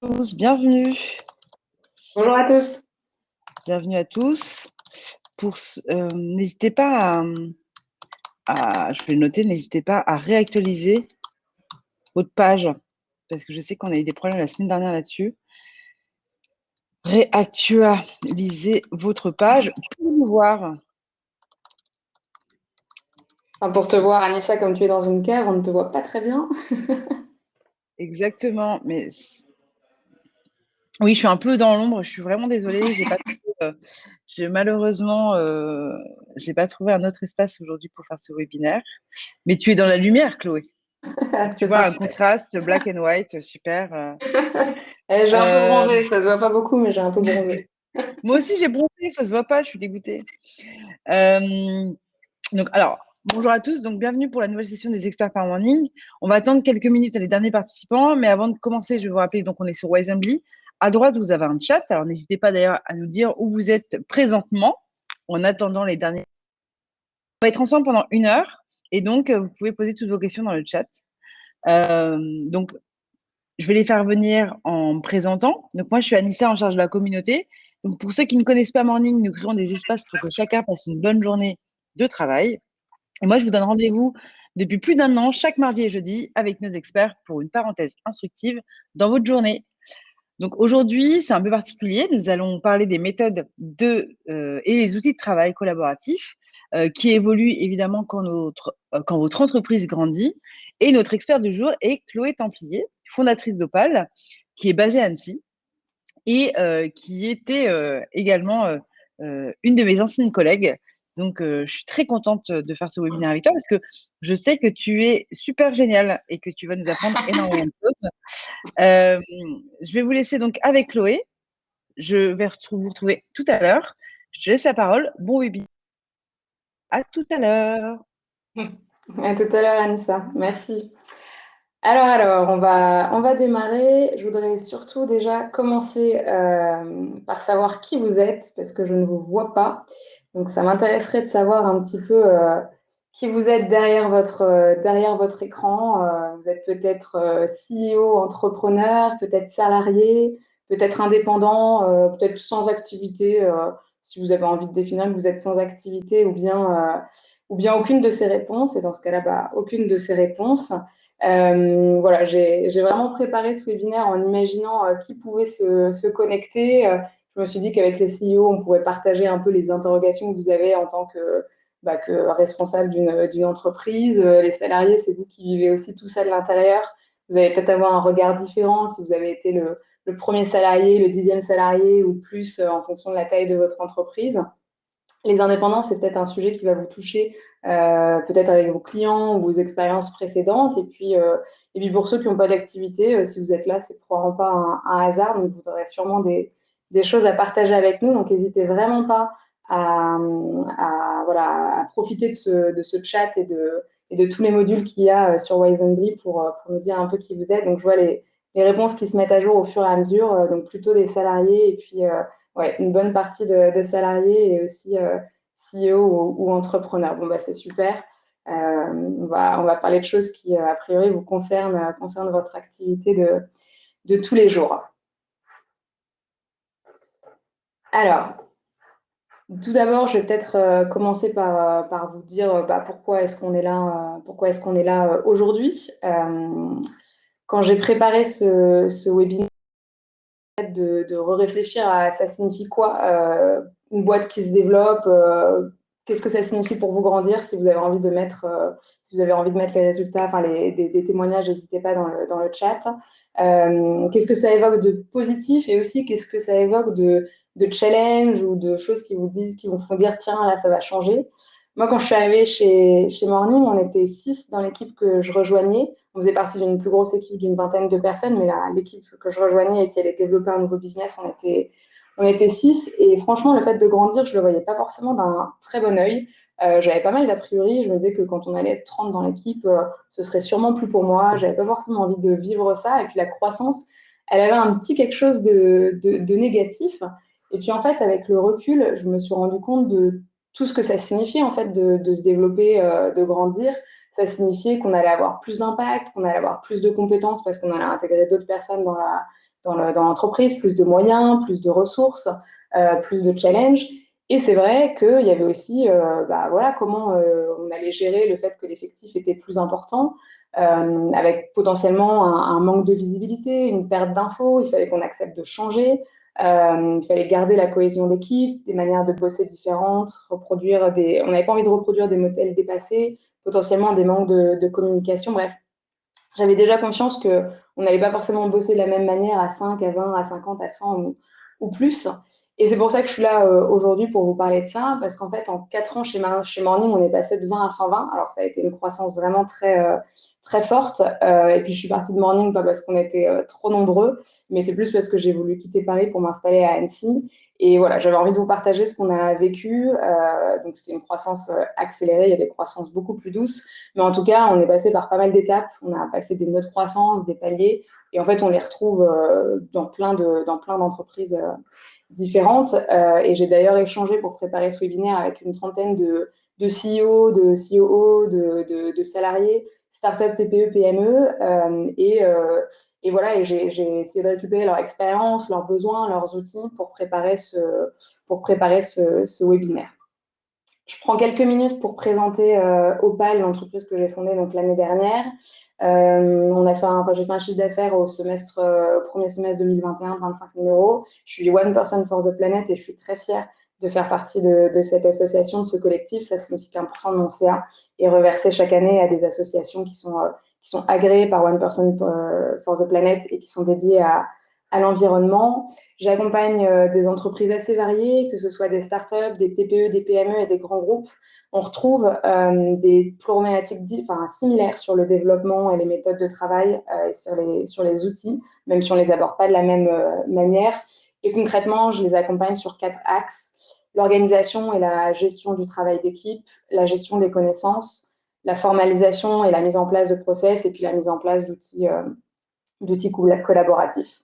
Tous, bienvenue. Bonjour à tous. Bienvenue à tous. N'hésitez pas je vais le noter, n'hésitez pas à réactualiser votre page, parce que je sais qu'on a eu des problèmes la semaine dernière là-dessus. Réactualisez votre page pour nous voir. Enfin, pour te voir, Anissa, comme tu es dans une cave, on ne te voit pas très bien. Exactement, mais oui, je suis un peu dans l'ombre, je suis vraiment désolée, malheureusement, j'ai pas trouvé un autre espace aujourd'hui pour faire ce webinaire. Mais tu es dans la lumière, Chloé. Donc, tu C'est vois, un parfait. contraste black and white, super. J'ai un peu Euh, bronzé, ça se voit pas beaucoup, mais j'ai un peu bronzé. Moi aussi, j'ai bronzé, ça se voit pas, je suis dégoûtée. Donc, alors, bonjour à tous, donc bienvenue pour la nouvelle session des experts par morning. On va attendre quelques minutes à les derniers participants, mais avant de commencer, je vais vous rappeler, donc on est sur Wisely. À droite, vous avez un chat, alors n'hésitez pas d'ailleurs à nous dire où vous êtes présentement, en attendant les derniers. On va être ensemble pendant 1 heure, et donc vous pouvez poser toutes vos questions dans le chat. Donc, je vais les faire venir en me présentant. Donc, moi, je suis Anissa en charge de la communauté. Donc, pour ceux qui ne connaissent pas Morning, nous créons des espaces pour que chacun passe une bonne journée de travail. Et moi, je vous donne rendez-vous depuis plus d'1 an, chaque mardi et jeudi, avec nos experts pour une parenthèse instructive dans votre journée. Donc, aujourd'hui, c'est un peu particulier. Nous allons parler des méthodes et les outils de travail collaboratifs qui évoluent évidemment quand votre entreprise grandit. Et notre expert du jour est Chloé Templier, fondatrice d'Opal, qui est basée à Annecy et qui était également une de mes anciennes collègues. Donc, je suis très contente de faire ce webinaire avec toi parce que je sais que tu es super géniale et que tu vas nous apprendre énormément de choses. Je vais vous laisser donc avec Chloé. Je vais vous retrouver tout à l'heure. Je te laisse la parole. Bon webinaire. À tout à l'heure. À tout à l'heure, Anissa. Merci. Alors, on va démarrer. Je voudrais surtout déjà commencer par savoir qui vous êtes, parce que je ne vous vois pas. Donc, ça m'intéresserait de savoir un petit peu qui vous êtes derrière votre écran. Vous êtes peut-être CEO, entrepreneur, peut-être salarié, peut-être indépendant, peut-être sans activité, si vous avez envie de définir que vous êtes sans activité, ou bien aucune de ces réponses. Et dans ce cas-là, aucune de ces réponses. Voilà, j'ai vraiment préparé ce webinaire en imaginant qui pouvait se connecter. Je me suis dit qu'avec les CEO, on pourrait partager un peu les interrogations que vous avez en tant que responsable d'une entreprise. Les salariés, c'est vous qui vivez aussi tout ça de l'intérieur. Vous allez peut-être avoir un regard différent si vous avez été le premier salarié, le 10e salarié ou plus en fonction de la taille de votre entreprise. Les indépendants, c'est peut-être un sujet qui va vous toucher, peut-être avec vos clients ou vos expériences précédentes. Et puis pour ceux qui n'ont pas d'activité, si vous êtes là, c'est probablement pas un hasard. Donc, vous aurez sûrement des choses à partager avec nous. Donc, n'hésitez vraiment pas voilà, à profiter de ce chat et de tous les modules qu'il y a sur Wisely pour nous dire un peu qui vous êtes. Donc, je vois les réponses qui se mettent à jour au fur et à mesure, donc plutôt des salariés et puis ouais, une bonne partie de salariés et aussi CEO ou entrepreneurs. Bon, c'est super. On va parler de choses qui, a priori, vous concernent votre activité de tous les jours. Alors, tout d'abord, je vais peut-être commencer par vous dire pourquoi est-ce qu'on est là aujourd'hui. Quand j'ai préparé ce webinaire, de réfléchir à ça signifie quoi une boîte qui se développe, qu'est-ce que ça signifie pour vous grandir si vous avez envie de mettre les résultats, enfin des témoignages, n'hésitez pas dans le chat. Qu'est-ce que ça évoque de positif et aussi qu'est-ce que ça évoque de challenge ou de choses qui vous font dire tiens là ça va changer. Moi quand je suis arrivée chez Morning, on était 6 dans l'équipe que je rejoignais. On faisait partie d'une plus grosse équipe d'une vingtaine de personnes, mais l'équipe que je rejoignais et qui allait développer un nouveau business, on était 6. Et franchement, le fait de grandir, je ne le voyais pas forcément d'un très bon œil. J'avais pas mal d'a priori. Je me disais que quand on allait être 30 dans l'équipe, ce serait sûrement plus pour moi. J'avais pas forcément envie de vivre ça. Et puis la croissance, elle avait un petit quelque chose de négatif. Et puis en fait, avec le recul, je me suis rendu compte de tout ce que ça signifiait en fait de se développer, de grandir. Ça signifiait qu'on allait avoir plus d'impact, qu'on allait avoir plus de compétences parce qu'on allait intégrer d'autres personnes dans l'entreprise, plus de moyens, plus de ressources, plus de challenges. Et c'est vrai qu'il y avait aussi voilà, comment on allait gérer le fait que l'effectif était plus important, avec potentiellement un manque de visibilité, une perte d'infos. Il fallait qu'on accepte de changer. Il fallait garder la cohésion d'équipe, des manières de bosser différentes, on n'avait pas envie de reproduire des modèles dépassés, potentiellement des manques de communication. Bref, j'avais déjà conscience qu'on n'allait pas forcément bosser de la même manière à 5, à 20, à 50, à 100 ou plus. Et c'est pour ça que je suis là aujourd'hui pour vous parler de ça, parce qu'en fait, en 4 ans chez Morning, on est passé de 20 à 120. Alors, ça a été une croissance vraiment très forte. Et puis, je suis partie de Morning, pas parce qu'on était trop nombreux, mais c'est plus parce que j'ai voulu quitter Paris pour m'installer à Annecy. Et voilà, j'avais envie de vous partager ce qu'on a vécu. Donc, c'était une croissance accélérée. Il y a des croissances beaucoup plus douces. Mais en tout cas, on est passé par pas mal d'étapes. On a passé des nœuds de croissance, des paliers. Et en fait, on les retrouve dans plein d'entreprises différentes. Et j'ai d'ailleurs échangé pour préparer ce webinaire avec une trentaine de CEO, de COO, de salariés, start-up, TPE, PME. Et voilà, et j'ai essayé de récupérer leur expérience, leurs besoins, leurs outils pour préparer ce webinaire. Je prends quelques minutes pour présenter Opal, l'entreprise que j'ai fondée donc l'année dernière. J'ai fait un chiffre d'affaires au premier semestre 2021, 25 000 euros. Je suis One Person for the Planet et je suis très fière de faire partie de cette association, de ce collectif. Ça signifie qu'1% de mon CA est reversé chaque année à des associations qui sont agréées par One Person for the Planet et qui sont dédiées à l'environnement. J'accompagne des entreprises assez variées, que ce soit des startups, des TPE, des PME et des grands groupes. On retrouve des problématiques similaires sur le développement et les méthodes de travail et sur les outils, même si on ne les aborde pas de la même manière. Et concrètement, je les accompagne sur 4 axes. L'organisation et la gestion du travail d'équipe, la gestion des connaissances, la formalisation et la mise en place de process, et puis la mise en place d'outils collaboratifs.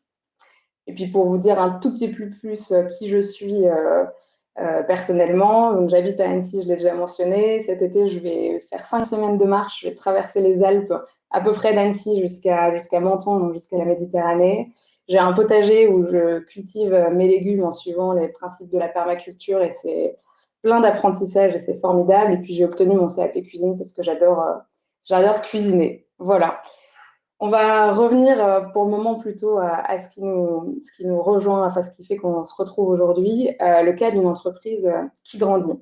Et puis pour vous dire un tout petit peu plus qui je suis personnellement, donc j'habite à Annecy, je l'ai déjà mentionné. Cet été, je vais faire 5 semaines de marche. Je vais traverser les Alpes à peu près d'Annecy jusqu'à Menton, donc jusqu'à la Méditerranée. J'ai un potager où je cultive mes légumes en suivant les principes de la permaculture et c'est plein d'apprentissage et c'est formidable. Et puis j'ai obtenu mon CAP cuisine parce que j'adore cuisiner. Voilà. On va revenir pour le moment plutôt à ce qui nous rejoint, enfin ce qui fait qu'on se retrouve aujourd'hui, le cas d'une entreprise qui grandit.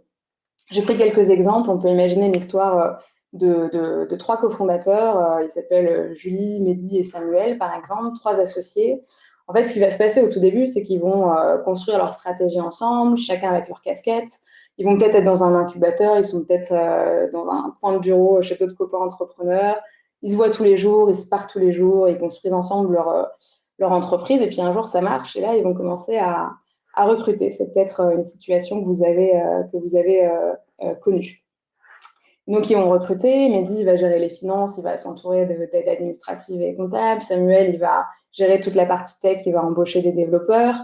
J'ai pris quelques exemples. On peut imaginer l'histoire de 3 cofondateurs. Ils s'appellent Julie, Mehdi et Samuel, par exemple, 3 associés. En fait, ce qui va se passer au tout début, c'est qu'ils vont construire leur stratégie ensemble, chacun avec leur casquette. Ils vont peut-être être dans un incubateur, ils sont peut-être dans un coin de bureau chez d'autres copains entrepreneurs. Ils se voient tous les jours, ils se partent tous les jours, ils construisent ensemble leur entreprise. Et puis un jour, ça marche. Et là, ils vont commencer à recruter. C'est peut-être une situation que vous avez connue. Donc, ils vont recruter. Mehdi, il va gérer les finances, il va s'entourer d'aide administrative et comptable. Samuel, il va gérer toute la partie tech, il va embaucher des développeurs.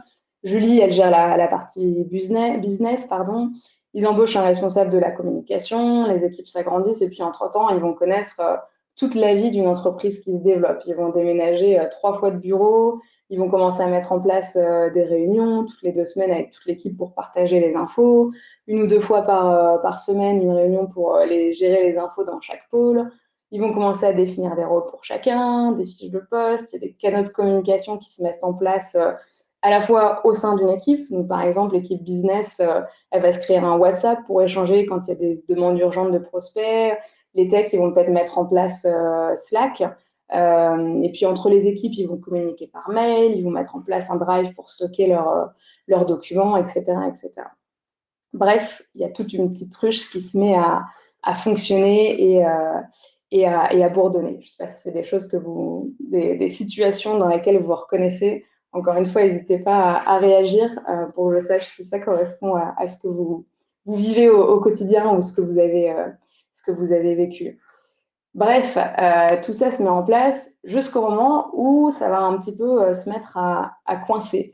Julie, elle gère la partie business, pardon. Ils embauchent un responsable de la communication, les équipes s'agrandissent et puis entre-temps, ils vont connaître toute la vie d'une entreprise qui se développe. Ils vont déménager 3 fois de bureau, ils vont commencer à mettre en place des réunions toutes les 2 semaines avec toute l'équipe pour partager les infos, 1 ou 2 fois par semaine, une réunion pour gérer les infos dans chaque pôle. Ils vont commencer à définir des rôles pour chacun, des fiches de poste, il y a des canaux de communication qui se mettent en place à la fois au sein d'une équipe. Donc, par exemple, l'équipe business, elle va se créer un WhatsApp pour échanger quand il y a des demandes urgentes de prospects. Les techs, ils vont peut-être mettre en place Slack. Et puis, entre les équipes, ils vont communiquer par mail, ils vont mettre en place un drive pour stocker leurs documents, etc., etc. Bref, il y a toute une petite ruche qui se met à fonctionner et à bourdonner. Je ne sais pas si c'est des choses des situations dans lesquelles vous vous reconnaissez. Encore une fois, n'hésitez pas à réagir pour que je sache si ça correspond à ce que vous vivez au quotidien ou ce que vous avez vécu. Bref, tout ça se met en place jusqu'au moment où ça va un petit peu se mettre à coincer.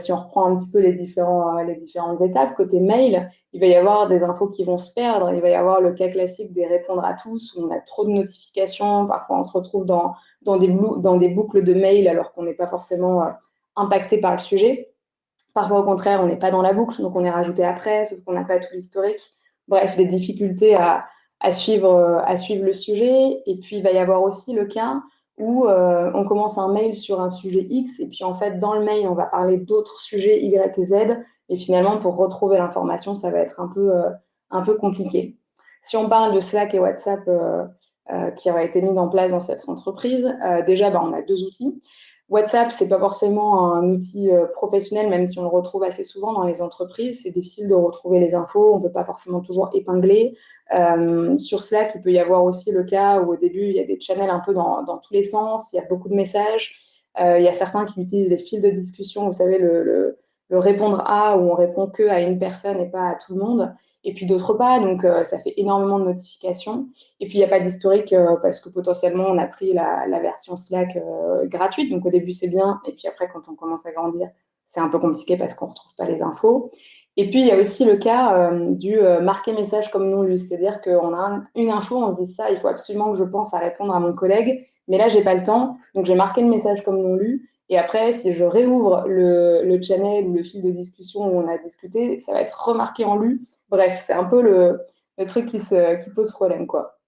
Si on reprend un petit peu les différentes étapes, côté mail, il va y avoir des infos qui vont se perdre. Il va y avoir le cas classique des répondre à tous, où on a trop de notifications. Parfois, on se retrouve dans des boucles de mail alors qu'on n'est pas forcément impactés par le sujet. Parfois, au contraire, on n'est pas dans la boucle, donc on est rajouté après, sauf qu'on n'a pas tout l'historique. Bref, des difficultés à suivre le sujet. Et puis, il va y avoir aussi le cas où on commence un mail sur un sujet X, et puis en fait, dans le mail, on va parler d'autres sujets Y et Z. Et finalement, pour retrouver l'information, ça va être un peu compliqué. Si on parle de Slack et WhatsApp qui auraient été mis en place dans cette entreprise, déjà, on a deux outils. WhatsApp, c'est pas forcément un outil professionnel, même si on le retrouve assez souvent dans les entreprises. C'est difficile de retrouver les infos, on ne peut pas forcément toujours épingler. Sur Slack, il peut y avoir aussi le cas où au début, il y a des channels un peu dans tous les sens, il y a beaucoup de messages. Il y a certains qui utilisent les fils de discussion, vous savez, le répondre à, où on répond que à une personne et pas à tout le monde. Et puis d'autres pas, donc ça fait énormément de notifications. Et puis il n'y a pas d'historique parce que potentiellement on a pris la version Slack gratuite, donc au début c'est bien, et puis après quand on commence à grandir, c'est un peu compliqué parce qu'on ne retrouve pas les infos. Et puis il y a aussi le cas du marquer message comme non lu, c'est-à-dire qu'on a une info, on se dit ça, il faut absolument que je pense à répondre à mon collègue, mais là j'ai pas le temps, donc j'ai marqué le message comme non lu. Et après, si je réouvre le channel ou le fil de discussion où on a discuté, ça va être remarqué en lu. Bref, c'est un peu le truc qui pose problème, quoi.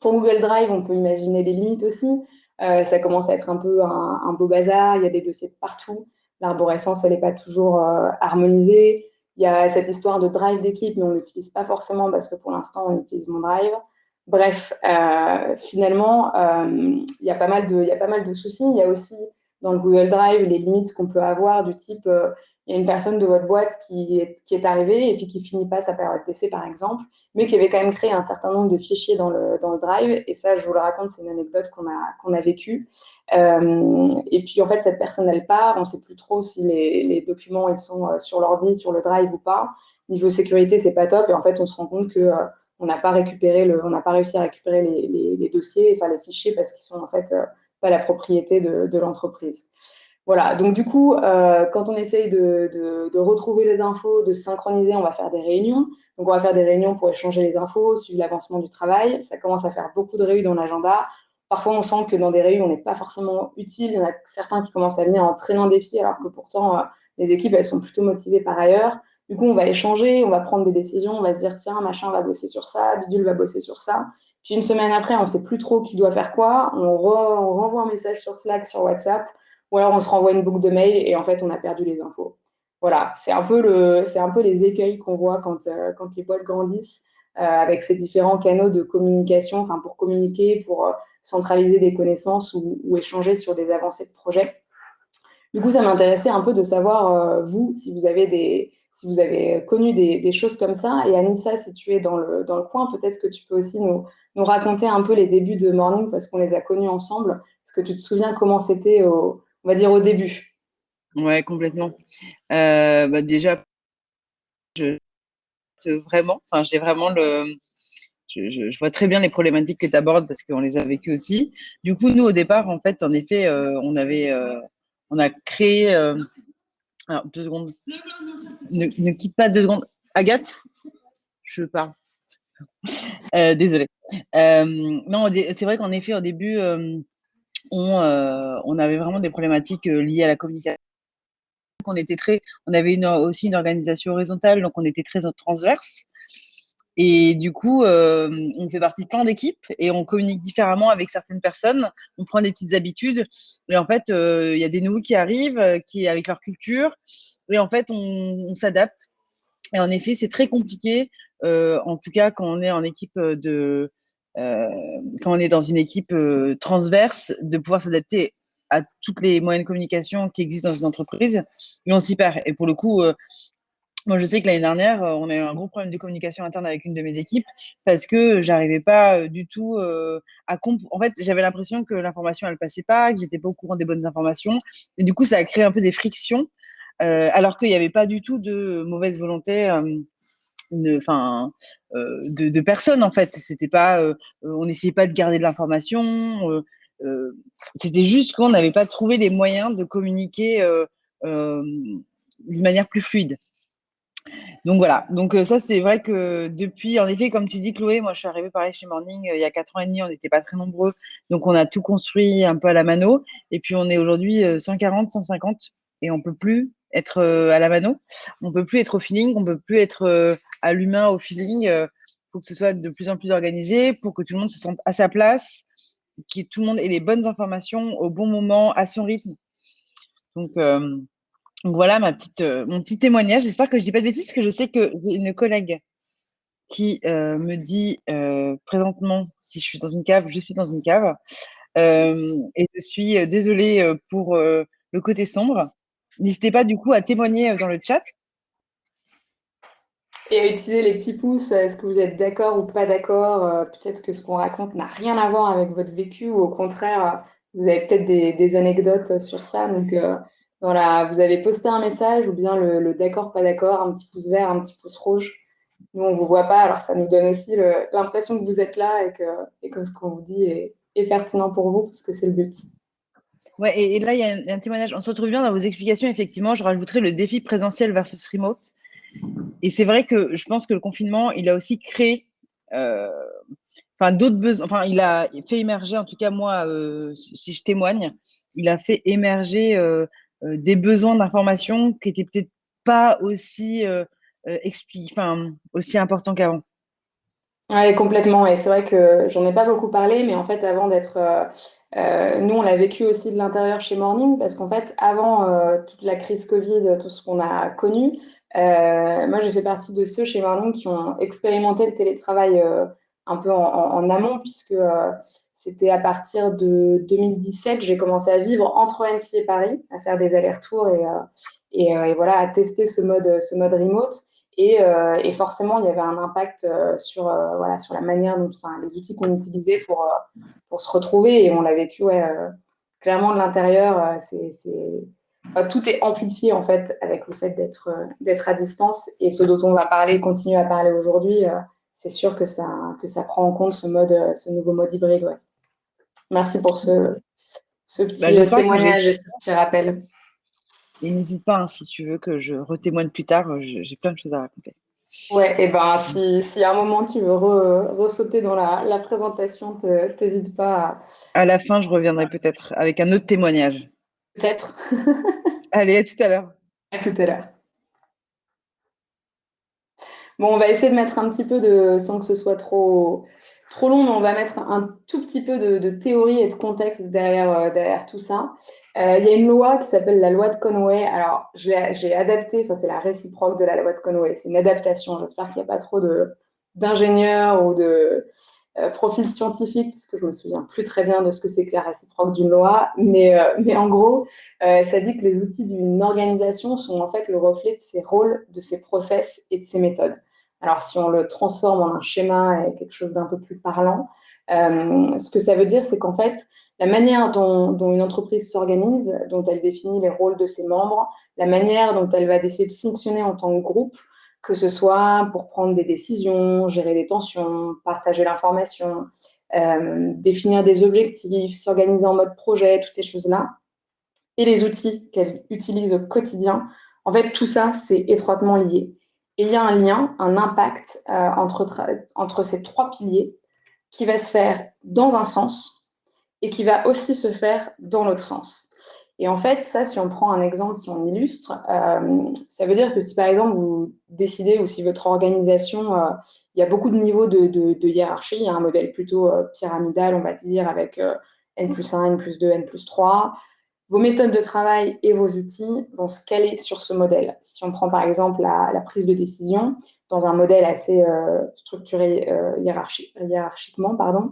Pour Google Drive, on peut imaginer les limites aussi. Ça commence à être un peu un beau bazar. Il y a des dossiers de partout. L'arborescence, elle n'est pas toujours harmonisée. Il y a cette histoire de drive d'équipe, mais on ne l'utilise pas forcément parce que pour l'instant, on utilise mon drive. Bref, finalement, il y a pas mal de soucis. Il y a aussi dans le Google Drive les limites qu'on peut avoir du type il y a une personne de votre boîte qui est arrivée et puis qui finit pas sa période d'essai, par exemple, mais qui avait quand même créé un certain nombre de fichiers dans le Drive. Et ça, je vous le raconte, c'est une anecdote qu'on a vécue. Et puis, en fait, cette personne, elle part. On ne sait plus trop si les documents, ils sont sur l'ordi, sur le Drive ou pas. Niveau sécurité, c'est pas top. Et en fait, on se rend compte que on n'a pas réussi à récupérer les dossiers, enfin les fichiers, parce qu'ils sont en fait pas la propriété de l'entreprise. Voilà, donc du coup, quand on essaye de retrouver les infos, de synchroniser, on va faire des réunions. Donc, on va faire des réunions pour échanger les infos, suivre l'avancement du travail. Ça commence à faire beaucoup de réunions dans l'agenda. Parfois, on sent que dans des réunions, on n'est pas forcément utile. Il y en a certains qui commencent à venir en traînant des pieds, alors que pourtant, les équipes, elles sont plutôt motivées par ailleurs. Du coup, on va échanger, on va prendre des décisions, on va se dire, tiens, machin va bosser sur ça, bidule va bosser sur ça. Puis une semaine après, on ne sait plus trop qui doit faire quoi. On renvoie un message sur Slack, sur WhatsApp, ou alors on se renvoie une boucle de mail et en fait, on a perdu les infos. Voilà, c'est un peu les écueils qu'on voit quand les boîtes grandissent avec ces différents canaux de communication, enfin pour communiquer, pour centraliser des connaissances ou échanger sur des avancées de projet. Du coup, ça m'intéressait un peu de savoir, vous, si vous avez connu des choses comme ça. Et Anissa, si tu es dans le coin, peut-être que tu peux aussi nous raconter un peu les débuts de Morning parce qu'on les a connus ensemble. Est-ce que tu te souviens comment c'était, on va dire, au début? Ouais, complètement. Déjà, vraiment, enfin, j'ai vraiment je vois très bien les problématiques que tu abordes parce qu'on les a vécues aussi. Du coup, nous, au départ, en fait, en effet, on a créé. Alors, 2 secondes. Ne quitte pas 2 secondes. Agathe, je parle. Désolée. Non, c'est vrai qu'en effet, au début, on avait vraiment des problématiques liées à la communication. On avait aussi une organisation horizontale, donc on était très transverse. Et du coup, on fait partie de plein d'équipes et on communique différemment avec certaines personnes. On prend des petites habitudes. Et en fait, il y a des nouveaux qui arrivent, qui avec leur culture. Et en fait, on s'adapte. Et en effet, c'est très compliqué, en tout cas quand on est en équipe quand on est dans une équipe transverse, de pouvoir s'adapter à toutes les moyens de communication qui existent dans une entreprise. Et on s'y perd. Et pour le coup, moi, je sais que l'année dernière, on a eu un gros problème de communication interne avec une de mes équipes parce que j'arrivais pas du tout à comprendre. En fait, j'avais l'impression que l'information, elle passait pas, que j'étais pas au courant des bonnes informations. Et du coup, ça a créé un peu des frictions, alors qu'il n'y avait pas du tout de mauvaise volonté. De personnes en fait, c'était pas, on n'essayait pas de garder de l'information, c'était juste qu'on n'avait pas trouvé les moyens de communiquer d'une manière plus fluide. Donc voilà, donc ça c'est vrai que depuis, en effet, comme tu dis Chloé, moi je suis arrivée pareil chez Morning il y a 4 ans et demi, on n'était pas très nombreux, donc on a tout construit un peu à la mano, et puis on est aujourd'hui 140, 150. et on peut plus être à la mano, on peut plus être au feeling, on peut plus être à l'humain, au feeling. Faut que ce soit de plus en plus organisé pour que tout le monde se sente à sa place, que tout le monde ait les bonnes informations au bon moment, à son rythme. Donc, euh, donc voilà mon petit témoignage. J'espère que je dis pas de bêtises, parce que je sais que j'ai une collègue qui me dit présentement si je suis dans une cave, je suis dans une cave. Et je suis désolée pour le côté sombre. N'hésitez pas du coup à témoigner dans le chat. Et à utiliser les petits pouces, est-ce que vous êtes d'accord ou pas d'accord? Peut-être que ce qu'on raconte n'a rien à voir avec votre vécu ou au contraire, vous avez peut-être des anecdotes sur ça. Donc, voilà, vous avez posté un message ou bien le d'accord, pas d'accord, un petit pouce vert, un petit pouce rouge. Nous, on ne vous voit pas, alors ça nous donne aussi l'impression que vous êtes là et que ce qu'on vous dit est pertinent pour vous, parce que c'est le but. Ouais, et là, il y a un témoignage. On se retrouve bien dans vos explications. Effectivement, je rajouterai le défi présentiel versus remote. Et c'est vrai que je pense que le confinement, il a aussi créé d'autres besoins. Enfin, il a fait émerger, en tout cas moi, si je témoigne, il a fait émerger des besoins d'information qui étaient peut-être pas aussi aussi importants qu'avant. Oui, complètement. Et c'est vrai que j'en ai pas beaucoup parlé, mais en fait, avant d'être. Nous, on l'a vécu aussi de l'intérieur chez Morning, parce qu'en fait, avant toute la crise Covid, tout ce qu'on a connu, moi, j'ai fait partie de ceux chez Morning qui ont expérimenté le télétravail un peu en amont, puisque c'était à partir de 2017 que j'ai commencé à vivre entre Annecy et Paris, à faire des allers-retours et voilà, à tester ce mode remote. Et forcément, il y avait un impact voilà, sur la manière dont, enfin, les outils qu'on utilisait pour se retrouver. Et on l'a vécu ouais, clairement de l'intérieur. Enfin, tout est amplifié en fait avec le fait d'être à distance. Et ce dont on va parler, continuer à parler aujourd'hui, c'est sûr que ça prend en compte ce nouveau mode hybride. Ouais. Merci pour ce Bah, petit j'espère que j'ai. témoignage et ce petit rappel. Et n'hésite pas, hein, si tu veux que je retémoigne plus tard, j'ai plein de choses à raconter. Ouais, et ben si à un moment tu veux ressauter dans la présentation, t'hésites pas À la fin, je reviendrai peut-être avec un autre témoignage. peut-être. Allez, à tout à l'heure. À tout à l'heure. Bon, on va essayer de mettre un petit peu de, sans que ce soit trop long, mais on va mettre un tout petit peu de théorie et de contexte derrière tout ça. Il y a une loi qui s'appelle la loi de Conway. Alors, j'ai adapté, enfin, c'est la réciproque de la loi de Conway. C'est une adaptation. J'espère qu'il n'y a pas trop d'ingénieurs ou de profils scientifiques, parce que je me souviens plus très bien de ce que c'est que la réciproque d'une loi. Mais en gros, ça dit que les outils d'une organisation sont en fait le reflet de ses rôles, de ses process et de ses méthodes. Alors, si on le transforme en un schéma et quelque chose d'un peu plus parlant, ce que ça veut dire, c'est qu'en fait, la manière dont une entreprise s'organise, dont elle définit les rôles de ses membres, la manière dont elle va décider de fonctionner en tant que groupe, que ce soit pour prendre des décisions, gérer des tensions, partager l'information, définir des objectifs, s'organiser en mode projet, toutes ces choses-là, et les outils qu'elle utilise au quotidien, en fait, tout ça, c'est étroitement lié. Et il y a un lien, un impact entre ces trois piliers qui va se faire dans un sens et qui va aussi se faire dans l'autre sens. Et en fait, ça, si on prend un exemple, si on illustre, ça veut dire que si par exemple vous décidez ou si votre organisation, il y a beaucoup de niveaux de hiérarchie, il y a un modèle plutôt pyramidal, on va dire, avec N+1, N+2, N+3, vos méthodes de travail et vos outils vont se caler sur ce modèle. Si on prend par exemple la prise de décision dans un modèle assez structuré hiérarchiquement, pardon,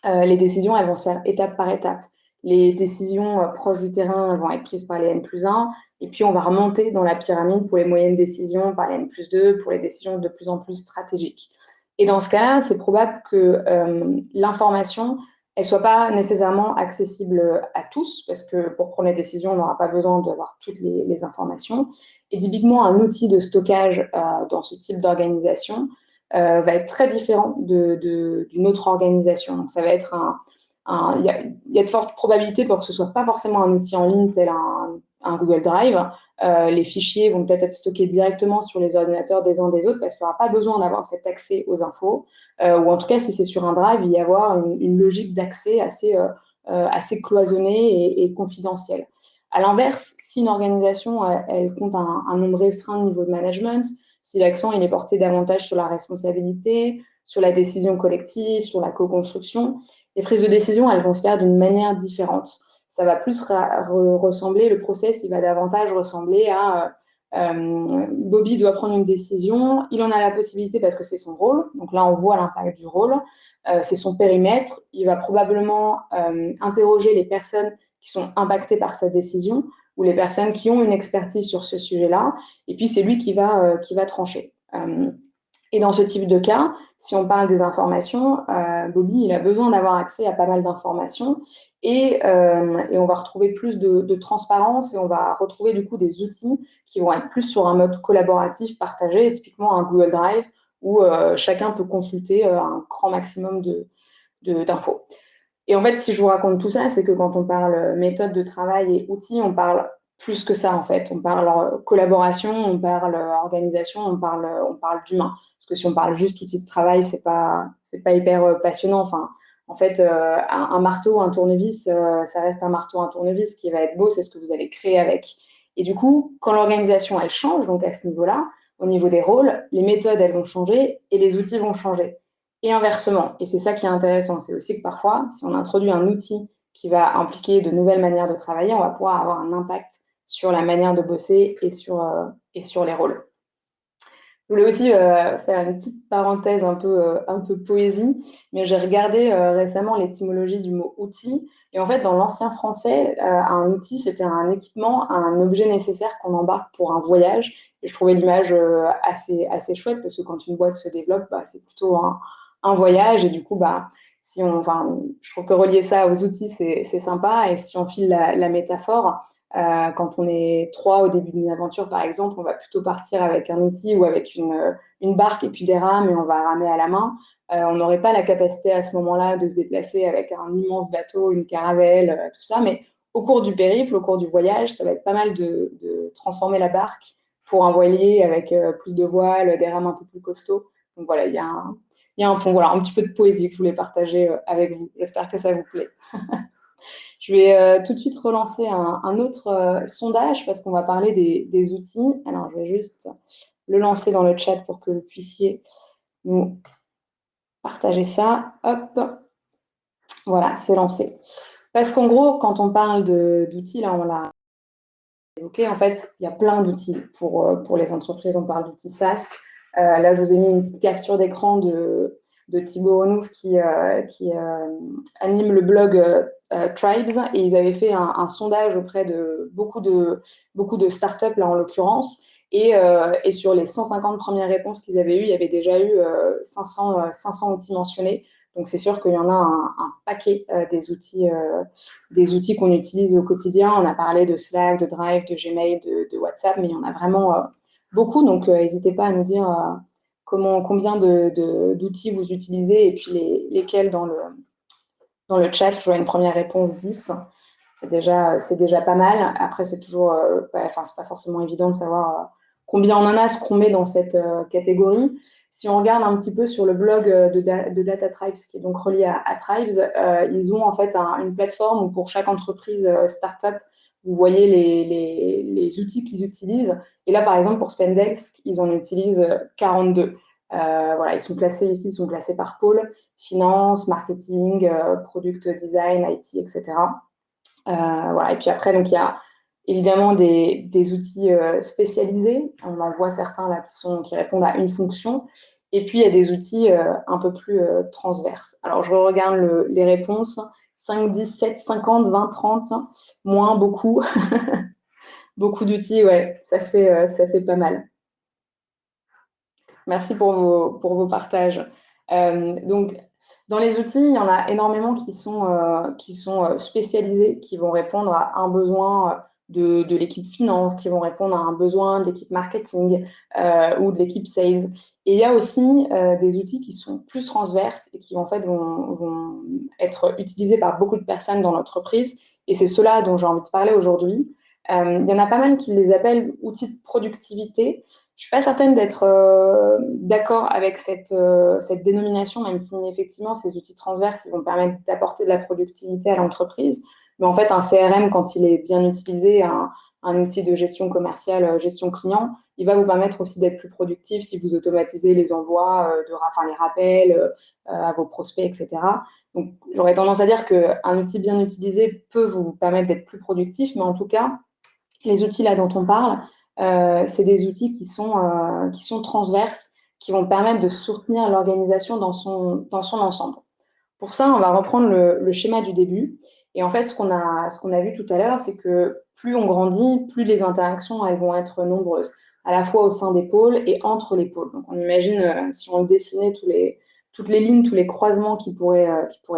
les décisions, elles vont se faire étape par étape. Les décisions proches du terrain, elles vont être prises par les N+1, et puis on va remonter dans la pyramide pour les moyennes décisions par les N+2, pour les décisions de plus en plus stratégiques. Et dans ce cas-là, c'est probable que l'information, elle ne soit pas nécessairement accessible à tous, parce que pour prendre les décisions, on n'aura pas besoin d'avoir toutes les informations. Et typiquement, un outil de stockage dans ce type d'organisation, va être très différent d'une autre organisation. Donc, ça va être il y a de fortes probabilités pour que ce ne soit pas forcément un outil en ligne tel un Google Drive. Les fichiers vont peut-être être stockés directement sur les ordinateurs des uns des autres parce qu'il n'y aura pas besoin d'avoir cet accès aux infos. Ou en tout cas, si c'est sur un Drive, il y avoir une logique d'accès assez cloisonnée et confidentielle. À l'inverse, si une organisation elle compte un nombre restreint de niveaux de management, si l'accent il est porté davantage sur la responsabilité, sur la décision collective, sur la co-construction, les prises de décision elles vont se faire d'une manière différente. Ça va plus ressembler, le process il va davantage ressembler à Bobby doit prendre une décision, il en a la possibilité parce que c'est son rôle, donc là on voit l'impact du rôle, c'est son périmètre, il va probablement interroger les personnes qui sont impactées par sa décision ou les personnes qui ont une expertise sur ce sujet-là, et puis c'est lui qui va trancher. Et dans ce type de cas, si on parle des informations, Bobby, il a besoin d'avoir accès à pas mal d'informations et on va retrouver plus de transparence et on va retrouver du coup des outils qui vont être plus sur un mode collaboratif partagé, typiquement un Google Drive où chacun peut consulter un grand maximum d'infos. Et en fait, si je vous raconte tout ça, c'est que quand on parle méthode de travail et outils, on parle plus que ça en fait. On parle collaboration, on parle organisation, on parle d'humain. Parce que si on parle juste outils de travail, c'est pas hyper passionnant. Enfin, en fait, un marteau, un tournevis, ça reste un marteau, un tournevis. Ce qui va être beau, c'est ce que vous allez créer avec. Et du coup, quand l'organisation elle change, donc à ce niveau-là, au niveau des rôles, les méthodes elles vont changer et les outils vont changer. Et inversement, et c'est ça qui est intéressant, c'est aussi que parfois, si on introduit un outil qui va impliquer de nouvelles manières de travailler, on va pouvoir avoir un impact sur la manière de bosser et sur les rôles. Je voulais aussi faire une petite parenthèse un peu poésie, mais j'ai regardé récemment l'étymologie du mot outil. Et en fait, dans l'ancien français, un outil, c'était un équipement, un objet nécessaire qu'on embarque pour un voyage. Et je trouvais l'image assez chouette parce que quand une boîte se développe, bah, c'est plutôt un voyage. Et du coup, bah, je trouve que relier ça aux outils, c'est sympa. Et si on file la métaphore, quand on est trois au début d'une aventure, par exemple, on va plutôt partir avec un outil ou avec une barque et puis des rames et on va ramer à la main. On n'aurait pas la capacité à ce moment-là de se déplacer avec un immense bateau, une caravelle, tout ça. Mais au cours du périple, au cours du voyage, ça va être pas mal de transformer la barque pour un voilier avec plus de voiles, des rames un peu plus costauds. Donc voilà, il y a un pont. Voilà, un petit peu de poésie que je voulais partager avec vous. J'espère que ça vous plaît. Je vais tout de suite relancer un autre sondage parce qu'on va parler des outils. Alors, je vais juste le lancer dans le chat pour que vous puissiez nous partager ça. Hop, voilà, c'est lancé. Parce qu'en gros, quand on parle d'outils, là, on l'a évoqué, en fait, il y a plein d'outils pour les entreprises. On parle d'outils SaaS. Là, je vous ai mis une petite capture d'écran de Thibaut Renouf qui anime le blog Tribes et ils avaient fait un sondage auprès de beaucoup de startups, là en l'occurrence. Et sur les 150 premières réponses qu'ils avaient eues, il y avait déjà eu 500 outils mentionnés. Donc, c'est sûr qu'il y en a un paquet des outils qu'on utilise au quotidien. On a parlé de Slack, de Drive, de Gmail, de WhatsApp, mais il y en a vraiment beaucoup. Donc, n'hésitez pas à nous dire combien d'outils vous utilisez et puis lesquels dans le chat. Je vois une première réponse 10. C'est déjà pas mal. Après, c'est toujours, c'est pas forcément évident de savoir combien on en a, ce qu'on met dans cette catégorie. Si on regarde un petit peu sur le blog de Data Tribes, qui est donc relié à Tribes, ils ont en fait une plateforme où pour chaque entreprise startup, vous voyez les outils qu'ils utilisent. Et là, par exemple, pour Spendesk, ils en utilisent 42. Voilà, ils sont classés ici, ils sont classés par pôle, finance, marketing, product design, IT, etc. Voilà. Et puis après, donc, il y a évidemment des outils spécialisés. On en voit certains là qui répondent à une fonction. Et puis, il y a des outils un peu plus transverses. Alors, je regarde les réponses. 5, 10, 7, 50, 20, 30, moins, beaucoup. Beaucoup d'outils, ouais, ça fait pas mal. Merci pour vos partages. Donc, dans les outils, il y en a énormément qui sont spécialisés, qui vont répondre à un besoin de l'équipe finance, qui vont répondre à un besoin de l'équipe marketing ou de l'équipe sales. Et il y a aussi des outils qui sont plus transverses et qui en fait vont être utilisés par beaucoup de personnes dans l'entreprise. Et c'est cela dont j'ai envie de parler aujourd'hui. Il y en a pas mal qui les appellent outils de productivité. Je ne suis pas certaine d'être d'accord avec cette dénomination, même si effectivement ces outils transverses ils vont permettre d'apporter de la productivité à l'entreprise. Mais en fait, un CRM, quand il est bien utilisé, un outil de gestion commerciale, gestion client, il va vous permettre aussi d'être plus productif si vous automatisez les envois, les rappels à vos prospects, etc. Donc, j'aurais tendance à dire qu'un outil bien utilisé peut vous permettre d'être plus productif, mais en tout cas, les outils là dont on parle, c'est des outils qui sont transverses, qui vont permettre de soutenir l'organisation dans son ensemble. Pour ça, on va reprendre le schéma du début. Et en fait, ce qu'on a vu tout à l'heure, c'est que plus on grandit, plus les interactions elles vont être nombreuses, à la fois au sein des pôles et entre les pôles. Donc, on imagine si on dessinait toutes les lignes, tous les croisements qui pourrait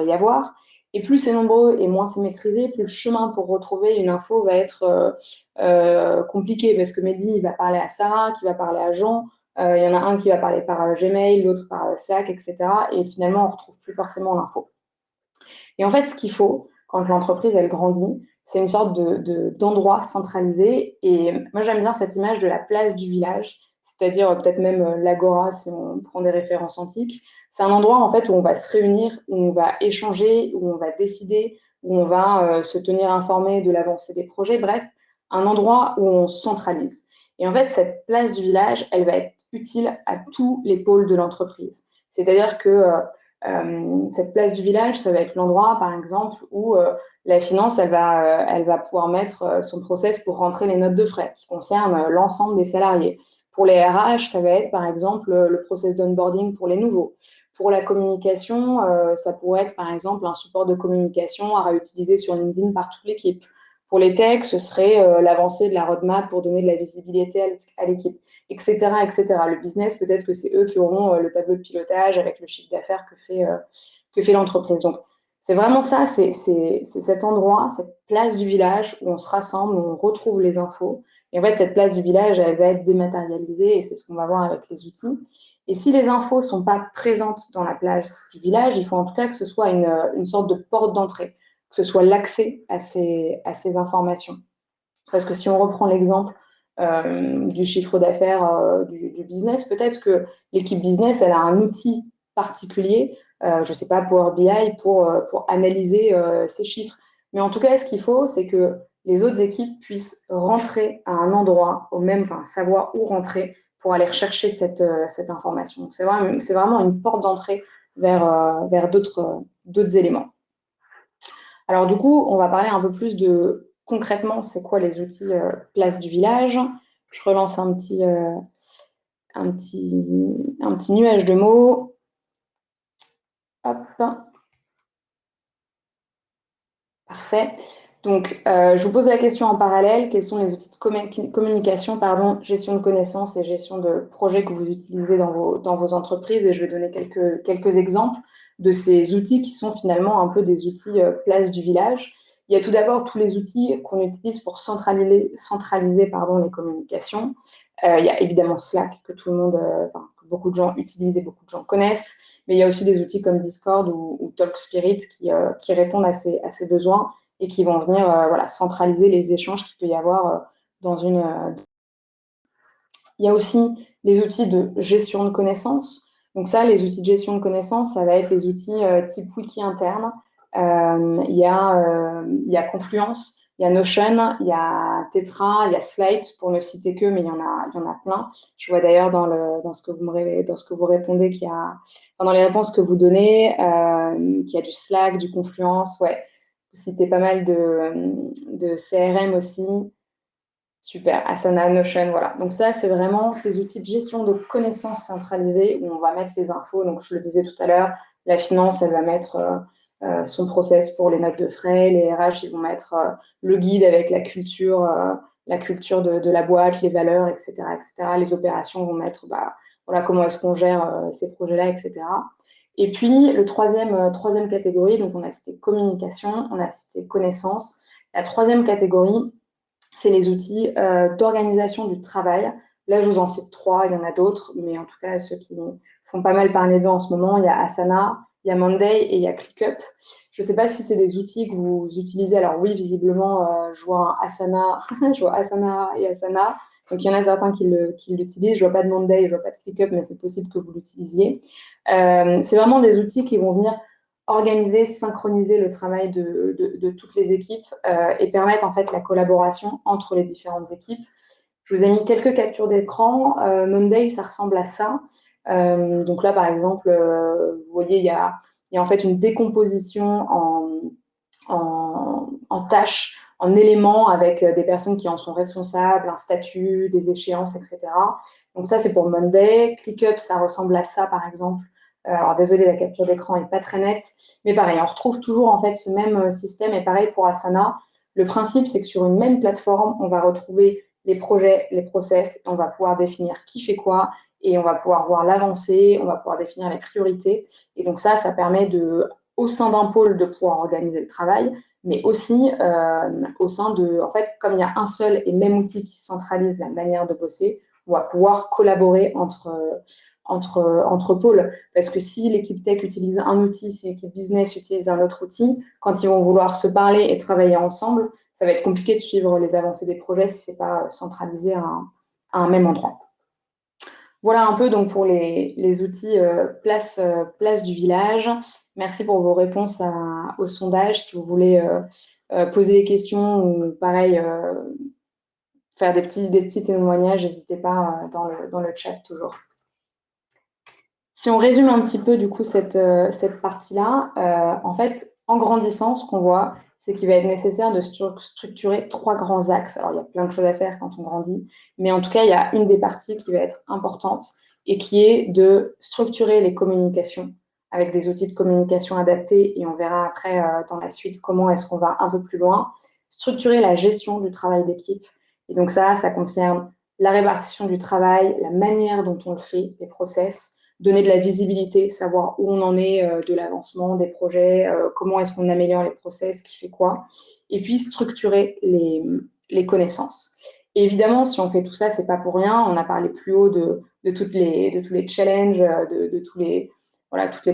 y avoir. Et plus c'est nombreux et moins c'est maîtrisé, plus le chemin pour retrouver une info va être compliqué parce que Mehdi il va parler à Sarah, qui va parler à Jean, il y en a un qui va parler par Gmail, l'autre par Slack, etc. Et finalement, on ne retrouve plus forcément l'info. Et en fait, ce qu'il faut, quand l'entreprise, elle grandit, c'est une sorte d'endroit centralisé. Et moi, j'aime bien cette image de la place du village, c'est-à-dire peut-être même l'agora, si on prend des références antiques. C'est un endroit, en fait, où on va se réunir, où on va échanger, où on va décider, où on va se tenir informé de l'avancée des projets. Bref, un endroit où on centralise. Et en fait, cette place du village, elle va être utile à tous les pôles de l'entreprise. C'est-à-dire que cette place du village, ça va être l'endroit, par exemple, où la finance, elle va pouvoir mettre son process pour rentrer les notes de frais qui concernent l'ensemble des salariés. Pour les RH, ça va être, par exemple, le process d'onboarding pour les nouveaux. Pour la communication, ça pourrait être, par exemple, un support de communication à réutiliser sur LinkedIn par toute l'équipe. Pour les techs, ce serait l'avancée de la roadmap pour donner de la visibilité à l'équipe, etc., etc. Le business, peut-être que c'est eux qui auront le tableau de pilotage avec le chiffre d'affaires que fait l'entreprise. Donc, c'est vraiment ça, c'est cet endroit, cette place du village où on se rassemble, où on retrouve les infos. Et en fait, cette place du village, elle va être dématérialisée et c'est ce qu'on va voir avec les outils. Et si les infos ne sont pas présentes dans la place du village, il faut en tout cas que ce soit une sorte de porte d'entrée, que ce soit l'accès à ces informations. Parce que si on reprend l'exemple du chiffre d'affaires du business, peut-être que l'équipe business, elle a un outil particulier, je ne sais pas, Power BI, pour analyser ces chiffres. Mais en tout cas, ce qu'il faut, c'est que les autres équipes puissent rentrer à un endroit, enfin, savoir où rentrer pour aller rechercher cette information. Donc, c'est vraiment une porte d'entrée vers d'autres éléments. Alors du coup, on va parler un peu plus de concrètement, c'est quoi les outils place du village. Je relance un petit nuage de mots. Hop. Parfait. Donc, je vous pose la question en parallèle. Quels sont les outils de communication, gestion de connaissances et gestion de projets que vous utilisez dans vos entreprises? Et je vais donner quelques exemples de ces outils qui sont finalement un peu des outils place du village. Il y a tout d'abord tous les outils qu'on utilise pour centraliser les communications. Il y a évidemment Slack que tout le monde, que beaucoup de gens utilisent et beaucoup de gens connaissent. Mais il y a aussi des outils comme Discord ou TalkSpirit qui répondent à ces besoins et qui vont venir centraliser les échanges qu'il peut y avoir dans une. Il y a aussi les outils de gestion de connaissances. Donc ça, les outils de gestion de connaissances, ça va être les outils type wiki interne. Il y a Confluence, il y a Notion, il y a Tetra, il y a Slides, pour ne citer que, mais il y en a plein. Je vois d'ailleurs dans ce que vous répondez dans les réponses que vous donnez, qu'il y a du Slack, du Confluence, ouais. Vous citez pas mal de CRM aussi. Super, Asana, Notion, voilà. Donc ça, c'est vraiment ces outils de gestion de connaissances centralisées où on va mettre les infos. Donc je le disais tout à l'heure, la finance, elle va mettre son process pour les notes de frais. Les RH, ils vont mettre le guide avec la culture de la boîte, les valeurs, etc., etc. Les opérations vont mettre comment est-ce qu'on gère ces projets-là, etc. Et puis, le troisième catégorie, donc on a cité communication, on a cité connaissance. La troisième catégorie, c'est les outils d'organisation du travail. Là, je vous en cite 3, il y en a d'autres, mais en tout cas, ceux qui font pas mal parler d'eux en ce moment, il y a Asana, il y a Monday et il y a ClickUp. Je ne sais pas si c'est des outils que vous utilisez. Alors oui, visiblement, je vois Asana, je vois Asana et Asana. Donc, il y en a certains qui l'utilisent. Je ne vois pas de Monday, je ne vois pas de ClickUp, mais c'est possible que vous l'utilisiez. C'est vraiment des outils qui vont venir organiser, synchroniser le travail de toutes les équipes et permettre en fait la collaboration entre les différentes équipes. Je vous ai mis quelques captures d'écran. Monday, ça ressemble à ça. Donc là, par exemple, vous voyez, il y a en fait une décomposition en tâches, en éléments avec des personnes qui en sont responsables, un statut, des échéances, etc. Donc ça, c'est pour Monday. ClickUp, ça ressemble à ça, par exemple. Alors, désolé, la capture d'écran n'est pas très nette. Mais pareil, on retrouve toujours en fait ce même système. Et pareil pour Asana. Le principe, c'est que sur une même plateforme, on va retrouver les projets, les process, et on va pouvoir définir qui fait quoi, et on va pouvoir voir l'avancée, on va pouvoir définir les priorités. Et donc ça permet au sein d'un pôle de pouvoir organiser le travail, mais aussi au sein de, en fait, comme il y a un seul et même outil qui centralise la manière de bosser, on va pouvoir collaborer entre pôles. Parce que si l'équipe tech utilise un outil, si l'équipe business utilise un autre outil, quand ils vont vouloir se parler et travailler ensemble, ça va être compliqué de suivre les avancées des projets si ce n'est pas centralisé à un même endroit. Voilà un peu donc pour les outils place du village. Merci pour vos réponses au sondage. Si vous voulez poser des questions ou pareil, faire des petits témoignages, n'hésitez pas dans le chat toujours. Si on résume un petit peu du coup cette partie-là, en fait, en grandissant, ce qu'on voit, c'est qu'il va être nécessaire de structurer 3 grands axes. Alors, il y a plein de choses à faire quand on grandit, mais en tout cas, il y a une des parties qui va être importante et qui est de structurer les communications avec des outils de communication adaptés, et on verra après dans la suite comment est-ce qu'on va un peu plus loin. Structurer la gestion du travail d'équipe. Et donc ça concerne la répartition du travail, la manière dont on le fait, les process, donner de la visibilité, savoir où on en est de l'avancement des projets, comment est-ce qu'on améliore les process, qui fait quoi, et puis structurer les connaissances. Et évidemment, si on fait tout ça, c'est pas pour rien. On a parlé plus haut de tous les challenges, de toutes les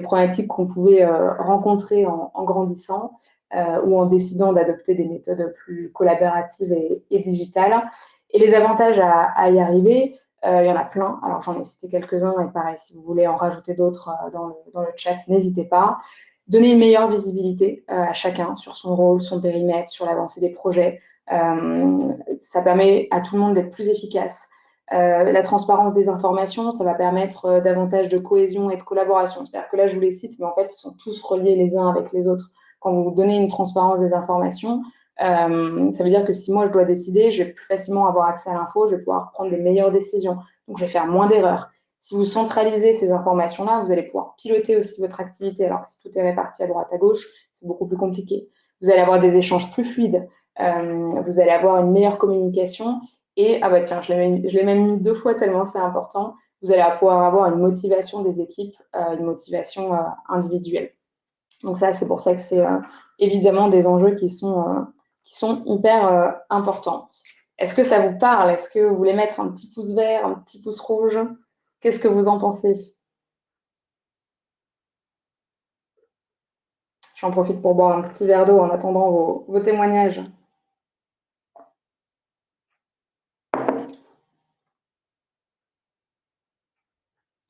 problématiques qu'on pouvait rencontrer en grandissant ou en décidant d'adopter des méthodes plus collaboratives et digitales. Et les avantages à y arriver, il y en a plein. Alors, j'en ai cité quelques-uns et pareil, si vous voulez en rajouter d'autres dans le chat, n'hésitez pas. Donner une meilleure visibilité à chacun sur son rôle, son périmètre, sur l'avancée des projets. Ça permet à tout le monde d'être plus efficace. La transparence des informations, ça va permettre davantage de cohésion et de collaboration. C'est-à-dire que là, je vous les cite, mais en fait, ils sont tous reliés les uns avec les autres. Quand vous donnez une transparence des informations, ça veut dire que si moi, je dois décider, je vais plus facilement avoir accès à l'info, je vais pouvoir prendre des meilleures décisions. Donc, je vais faire moins d'erreurs. Si vous centralisez ces informations-là, vous allez pouvoir piloter aussi votre activité. Alors que si tout est réparti à droite, à gauche, c'est beaucoup plus compliqué. Vous allez avoir des échanges plus fluides. Vous allez avoir une meilleure communication. Et, ah bah tiens, je l'ai même mis 2 fois tellement c'est important. Vous allez pouvoir avoir une motivation des équipes, une motivation individuelle. Donc ça, c'est pour ça que c'est évidemment des enjeux qui sont hyper importants. Est-ce que ça vous parle? Est-ce que vous voulez mettre un petit pouce vert, un petit pouce rouge? Qu'est-ce que vous en pensez? J'en profite pour boire un petit verre d'eau en attendant vos témoignages.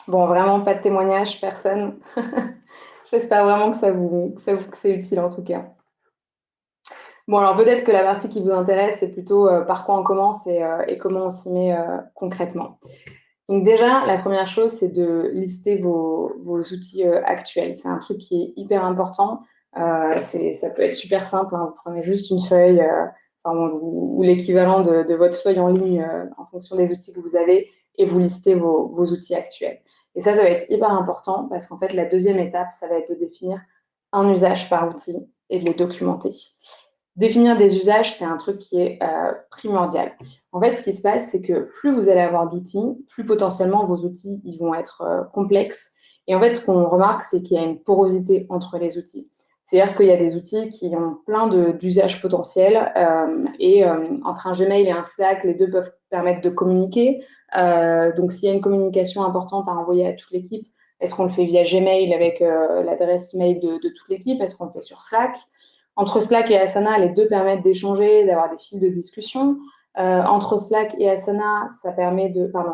Bon, vraiment pas de témoignage, personne. J'espère vraiment que c'est utile en tout cas. Bon, alors peut-être que la partie qui vous intéresse, c'est plutôt par quoi on commence et comment on s'y met concrètement. Donc déjà, la première chose, c'est de lister vos outils actuels. C'est un truc qui est hyper important. Ça peut être super simple, hein. Vous prenez juste une feuille ou l'équivalent de votre feuille en ligne en fonction des outils que vous avez et vous listez vos outils actuels. Et ça va être hyper important parce qu'en fait, la deuxième étape, ça va être de définir un usage par outil et de les documenter. Définir des usages, c'est un truc qui est primordial. En fait, ce qui se passe, c'est que plus vous allez avoir d'outils, plus potentiellement vos outils ils vont être complexes. Et en fait, ce qu'on remarque, c'est qu'il y a une porosité entre les outils. C'est-à-dire qu'il y a des outils qui ont plein d'usages potentiels entre un Gmail et un Slack, les deux peuvent permettre de communiquer. Donc, s'il y a une communication importante à envoyer à toute l'équipe, est-ce qu'on le fait via Gmail avec l'adresse mail de toute l'équipe? Est-ce qu'on le fait sur Slack? Entre Slack et Asana, les deux permettent d'échanger, d'avoir des fils de discussion. Entre Slack et Asana,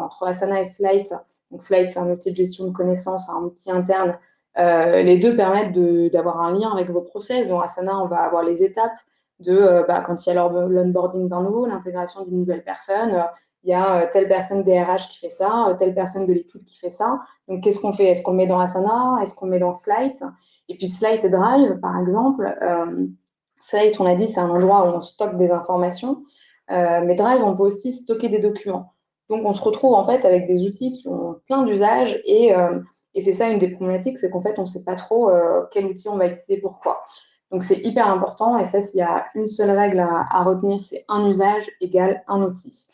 entre Asana et Slide, donc Slide, c'est un outil de gestion de connaissances, un outil interne, Les deux permettent d'avoir un lien avec vos process. Dans Asana, on va avoir les étapes de quand il y a l'onboarding d'un nouveau, l'intégration d'une nouvelle personne. Il y a telle personne des RH qui fait ça, telle personne de l'équipe qui fait ça. Donc, qu'est-ce qu'on fait? Est-ce qu'on le met dans Asana? Est-ce qu'on le met dans Slide? Et puis, Slide et Drive, par exemple. Slide, on a dit, c'est un endroit où on stocke des informations. Mais Drive, on peut aussi stocker des documents. Donc, on se retrouve en fait avec des outils qui ont plein d'usages et c'est ça une des problématiques, c'est qu'en fait, on ne sait pas trop quel outil on va utiliser pourquoi. Donc, c'est hyper important. Et ça, s'il y a une seule règle à retenir, c'est un usage égale un outil.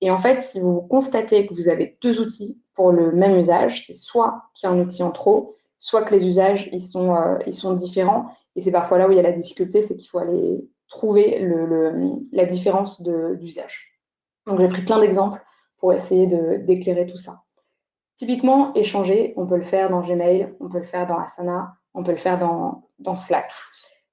Et en fait, si vous constatez que vous avez deux outils pour le même usage, c'est soit qu'il y a un outil en trop, soit que les usages, ils sont différents. Et c'est parfois là où il y a la difficulté, c'est qu'il faut aller trouver la différence d'usage. Donc, j'ai pris plein d'exemples pour essayer d'éclairer tout ça. Typiquement, échanger, on peut le faire dans Gmail, on peut le faire dans Asana, on peut le faire dans Slack.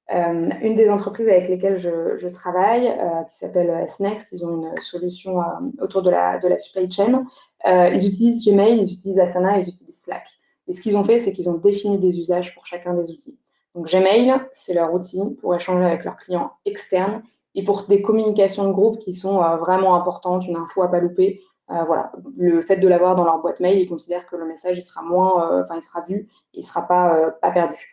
Une des entreprises avec lesquelles je travaille, qui s'appelle S-Next, ils ont une solution autour de la supply chain. Ils utilisent Gmail, ils utilisent Asana, ils utilisent Slack. Et ce qu'ils ont fait, c'est qu'ils ont défini des usages pour chacun des outils. Donc Gmail, c'est leur outil pour échanger avec leurs clients externes et pour des communications de groupe qui sont vraiment importantes, une info à pas louper. Voilà, le fait de l'avoir dans leur boîte mail, ils considèrent que le message il sera il sera vu, et il ne sera pas perdu.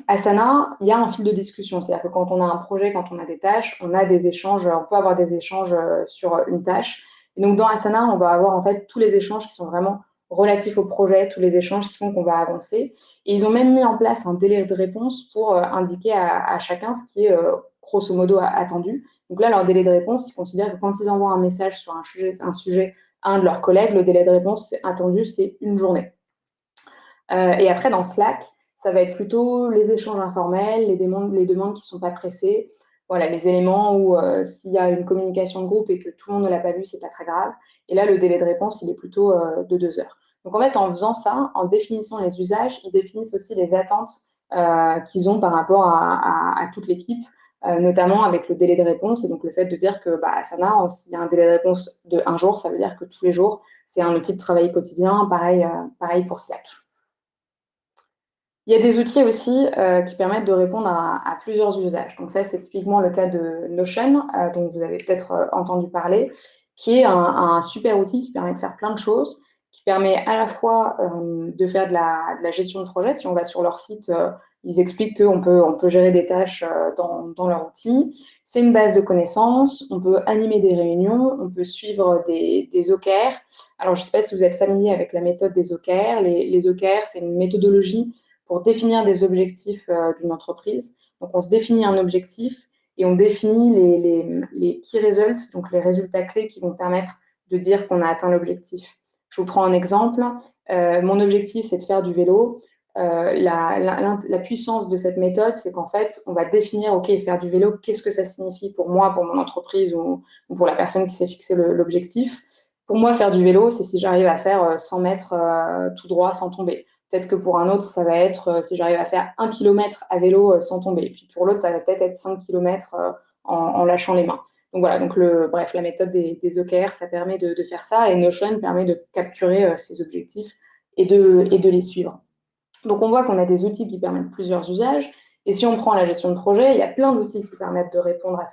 Asana, il y a un fil de discussion, c'est-à-dire que quand on a un projet, quand on a des tâches, on a des échanges, on peut avoir des échanges sur une tâche. Et donc dans Asana, on va avoir en fait tous les échanges qui sont vraiment relatifs au projet, tous les échanges qui font qu'on va avancer. Et ils ont même mis en place un délai de réponse pour indiquer à chacun ce qui est grosso modo attendu. Donc là, leur délai de réponse, ils considèrent que quand ils envoient un message sur un sujet à un de leurs collègues, le délai de réponse attendu, c'est une journée. Et après, dans Slack, ça va être plutôt les échanges informels, les demandes qui ne sont pas pressées. Voilà, les éléments où s'il y a une communication de groupe et que tout le monde ne l'a pas vu, c'est pas très grave. Et là, le délai de réponse, il est plutôt de 2 heures. Donc en fait, en faisant ça, en définissant les usages, ils définissent aussi les attentes qu'ils ont par rapport à toute l'équipe, notamment avec le délai de réponse. Et donc le fait de dire que Asana, s'il y a un délai de réponse de 1 jour, ça veut dire que tous les jours, c'est un outil de travail quotidien. Pareil pour Slack. Il y a des outils aussi qui permettent de répondre à plusieurs usages. Donc ça, c'est typiquement le cas de Notion, dont vous avez peut-être entendu parler, qui est un super outil qui permet de faire plein de choses, qui permet à la fois de faire de la gestion de projet. Si on va sur leur site, ils expliquent qu'on peut gérer des tâches dans leur outil. C'est une base de connaissances, on peut animer des réunions, on peut suivre des OKR. Alors, je ne sais pas si vous êtes familier avec la méthode des OKR. Les OKR, c'est une méthodologie pour définir des objectifs d'une entreprise. Donc, on se définit un objectif et on définit les key results, donc les résultats clés qui vont permettre de dire qu'on a atteint l'objectif. Je vous prends un exemple. Mon objectif, c'est de faire du vélo. La puissance de cette méthode, c'est qu'en fait, on va définir, OK, faire du vélo, qu'est-ce que ça signifie pour moi, pour mon entreprise ou pour la personne qui s'est fixé l'objectif. Pour moi, faire du vélo, c'est si j'arrive à faire 100 mètres tout droit sans tomber. Peut-être que pour un autre, ça va être si j'arrive à faire 1 kilomètre à vélo sans tomber. Et puis pour l'autre, ça va peut-être être 5 kilomètres en lâchant les mains. Donc voilà, donc bref, la méthode des OKR, ça permet de faire ça. Et Notion permet de capturer ces objectifs et de les suivre. Donc on voit qu'on a des outils qui permettent plusieurs usages. Et si on prend la gestion de projet, il y a plein d'outils qui permettent de répondre à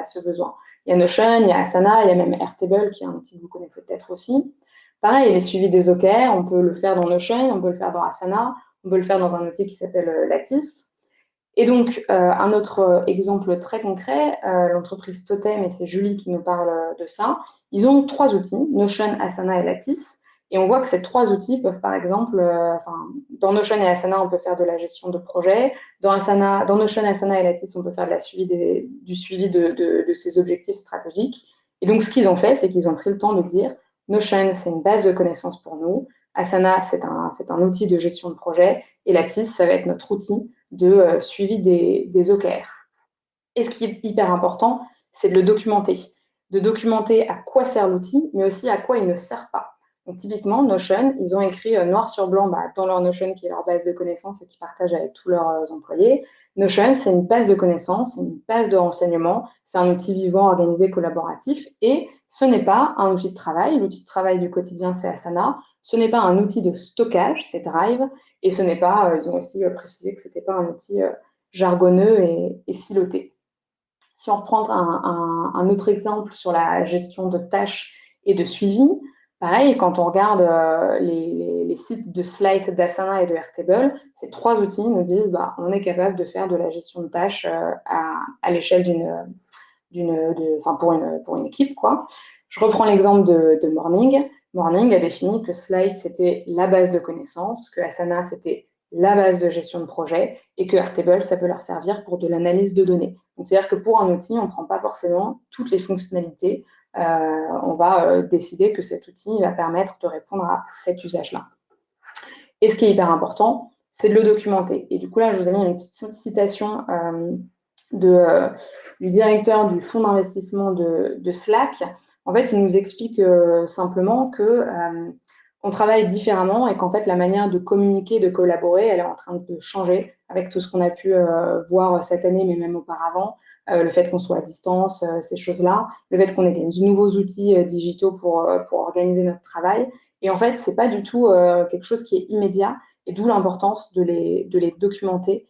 ce besoin. Il y a Notion, il y a Asana, il y a même Airtable, qui est un outil que vous connaissez peut-être aussi. Pareil, les suivis des OKR, on peut le faire dans Notion, on peut le faire dans Asana, on peut le faire dans un outil qui s'appelle Lattice. Et donc, un autre exemple très concret, l'entreprise Totem, et c'est Julie qui nous parle de ça, ils ont 3 outils, Notion, Asana et Lattice. Et on voit que ces 3 outils peuvent, par exemple, dans Notion et Asana, on peut faire de la gestion de projet. Dans Notion, Asana et Lattice, on peut faire du suivi de ces objectifs stratégiques. Et donc, ce qu'ils ont fait, c'est qu'ils ont pris le temps de dire Notion, c'est une base de connaissances pour nous. Asana, c'est un outil de gestion de projet. Et Lattice, ça va être notre outil de suivi des OKR. Et ce qui est hyper important, c'est de le documenter. De documenter à quoi sert l'outil, mais aussi à quoi il ne sert pas. Donc, typiquement, Notion, ils ont écrit noir sur blanc dans leur Notion, qui est leur base de connaissances et qu'ils partagent avec tous leurs employés. Notion, c'est une base de connaissances, c'est une base de renseignements, c'est un outil vivant, organisé, collaboratif, et ce n'est pas un outil de travail. L'outil de travail du quotidien, c'est Asana. Ce n'est pas un outil de stockage, c'est Drive. Et ce n'est pas, ils ont aussi précisé que ce n'était pas un outil jargonneux et siloté. Si on reprend un autre exemple sur la gestion de tâches et de suivi, pareil, quand on regarde les sites de Slide, d'Asana et de Airtable, ces 3 outils nous disent on est capable de faire de la gestion de tâches à l'échelle pour une équipe, quoi. Je reprends l'exemple de Morning. Morning a défini que Slide, c'était la base de connaissances, que Asana, c'était la base de gestion de projet, et que Airtable, ça peut leur servir pour de l'analyse de données. Donc, c'est-à-dire que pour un outil, on ne prend pas forcément toutes les fonctionnalités. On va décider que cet outil va permettre de répondre à cet usage-là. Et ce qui est hyper important, c'est de le documenter. Et du coup, là, je vous ai mis une petite citation du directeur du fonds d'investissement de Slack. En fait, il nous explique simplement que on travaille différemment et qu'en fait, la manière de communiquer, de collaborer, elle est en train de changer avec tout ce qu'on a pu voir cette année, mais même auparavant. Le fait qu'on soit à distance, ces choses-là, le fait qu'on ait des nouveaux outils digitaux pour organiser notre travail. Et en fait, ce n'est pas du tout quelque chose qui est immédiat, et d'où l'importance de les documenter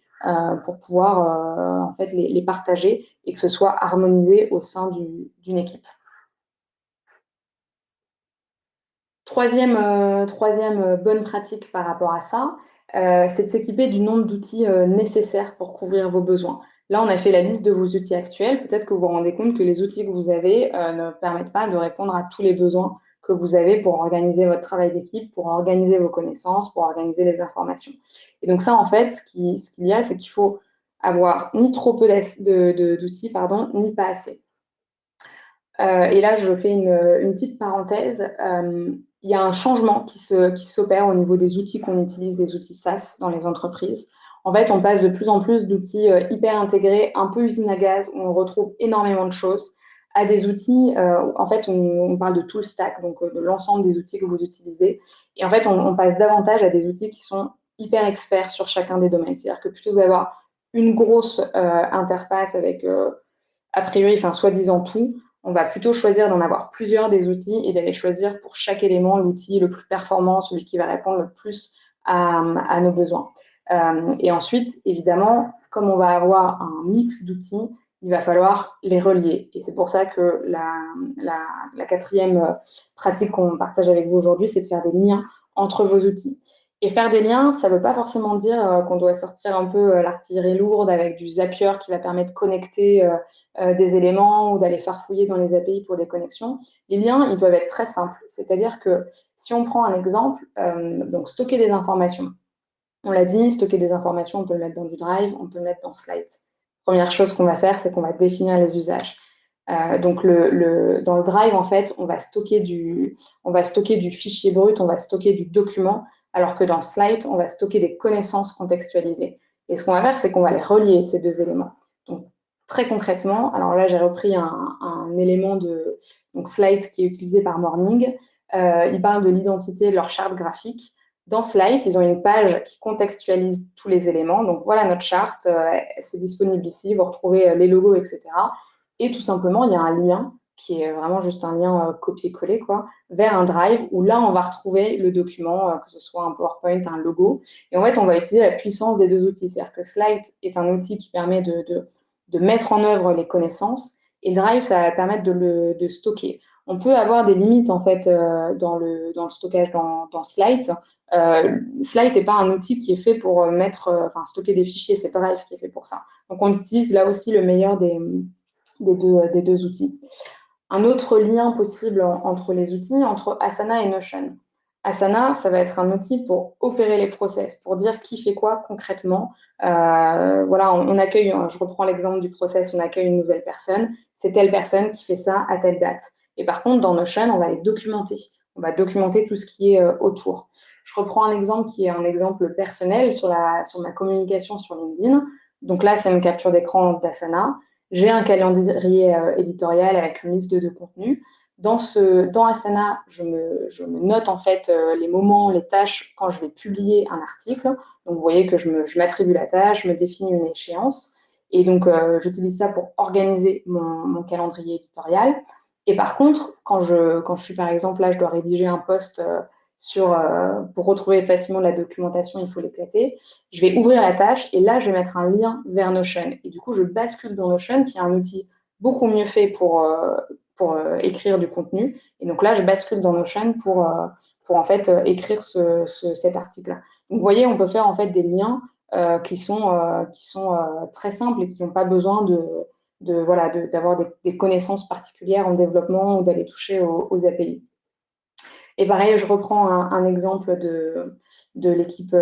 pour pouvoir en fait les partager et que ce soit harmonisé au sein d'une équipe. Troisième bonne pratique par rapport à ça, c'est de s'équiper du nombre d'outils nécessaires pour couvrir vos besoins. Là, on a fait la liste de vos outils actuels. Peut-être que vous vous rendez compte que les outils que vous avez ne permettent pas de répondre à tous les besoins que vous avez pour organiser votre travail d'équipe, pour organiser vos connaissances, pour organiser les informations. Et donc ça, en fait, ce qu'il y a, c'est qu'il faut avoir ni trop peu d'outils, ni pas assez. Et là, je fais une petite parenthèse. Il y a un changement qui s'opère au niveau des outils qu'on utilise, des outils SaaS dans les entreprises. En fait, on passe de plus en plus d'outils hyper intégrés, un peu usine à gaz, où on retrouve énormément de choses, à des outils, en fait, on parle de tool stack, donc de l'ensemble des outils que vous utilisez. Et en fait, on passe davantage à des outils qui sont hyper experts sur chacun des domaines. C'est-à-dire que plutôt d'avoir une grosse interface avec, a priori, soi-disant tout, on va plutôt choisir d'en avoir plusieurs des outils et d'aller choisir pour chaque élément l'outil le plus performant, celui qui va répondre le plus à nos besoins. Et ensuite, évidemment, comme on va avoir un mix d'outils, il va falloir les relier. Et c'est pour ça que la quatrième pratique qu'on partage avec vous aujourd'hui, c'est de faire des liens entre vos outils. Et faire des liens, ça ne veut pas forcément dire qu'on doit sortir un peu l'artillerie lourde avec du Zapier qui va permettre de connecter des éléments ou d'aller farfouiller dans les API pour des connexions. Les liens, ils peuvent être très simples. C'est-à-dire que si on prend un exemple, donc stocker des informations. On l'a dit, stocker des informations, on peut le mettre dans du Drive, on peut le mettre dans Slide. Première chose qu'on va faire, c'est qu'on va définir les usages. Donc, dans le Drive, en fait, on va stocker du fichier brut, on va stocker du document, alors que dans Slide, on va stocker des connaissances contextualisées. Et ce qu'on va faire, c'est qu'on va les relier, ces deux éléments. Donc, très concrètement, alors là, j'ai repris un élément de Slide qui est utilisé par Morning. Ils parlent de l'identité de leur charte graphique. Dans Slide, ils ont une page qui contextualise tous les éléments. Donc, voilà notre charte, c'est disponible ici, vous retrouvez les logos, etc. Et tout simplement, il y a un lien qui est vraiment juste un lien copier-coller, vers un drive où là, on va retrouver le document, que ce soit un PowerPoint, un logo. Et en fait, on va utiliser la puissance des deux outils. C'est-à-dire que Slide est un outil qui permet de mettre en œuvre les connaissances et Drive, ça va permettre de stocker. On peut avoir des limites, en fait, dans le stockage dans Slide. Slide n'est pas un outil qui est fait pour stocker des fichiers, c'est Drive qui est fait pour ça. Donc, on utilise là aussi le meilleur des deux outils. Un autre lien possible entre les outils, entre Asana et Notion. Asana, ça va être un outil pour opérer les process, pour dire qui fait quoi concrètement. On accueille, je reprends l'exemple du process, on accueille une nouvelle personne, c'est telle personne qui fait ça à telle date. Et par contre, dans Notion, on va les documenter. On va documenter tout ce qui est autour. Je reprends un exemple qui est un exemple personnel sur ma communication sur LinkedIn. Donc là, c'est une capture d'écran d'Asana. J'ai un calendrier éditorial avec une liste de contenus. Dans Asana, je me note en fait les moments, les tâches quand je vais publier un article. Donc, vous voyez que je m'attribue la tâche, je me définis une échéance. Et donc, j'utilise ça pour organiser mon calendrier éditorial. Et par contre, quand je suis par exemple là, je dois rédiger un post pour retrouver facilement la documentation, il faut l'éclater. Je vais ouvrir la tâche et là, je vais mettre un lien vers Notion. Et du coup, je bascule dans Notion, qui est un outil beaucoup mieux fait pour écrire du contenu. Et donc là, je bascule dans Notion pour en fait écrire cet article-là. Donc, vous voyez, on peut faire en fait des liens qui sont très simples et qui n'ont pas besoin d'avoir des connaissances particulières en développement ou d'aller toucher aux API. Et pareil, je reprends un exemple de l'équipe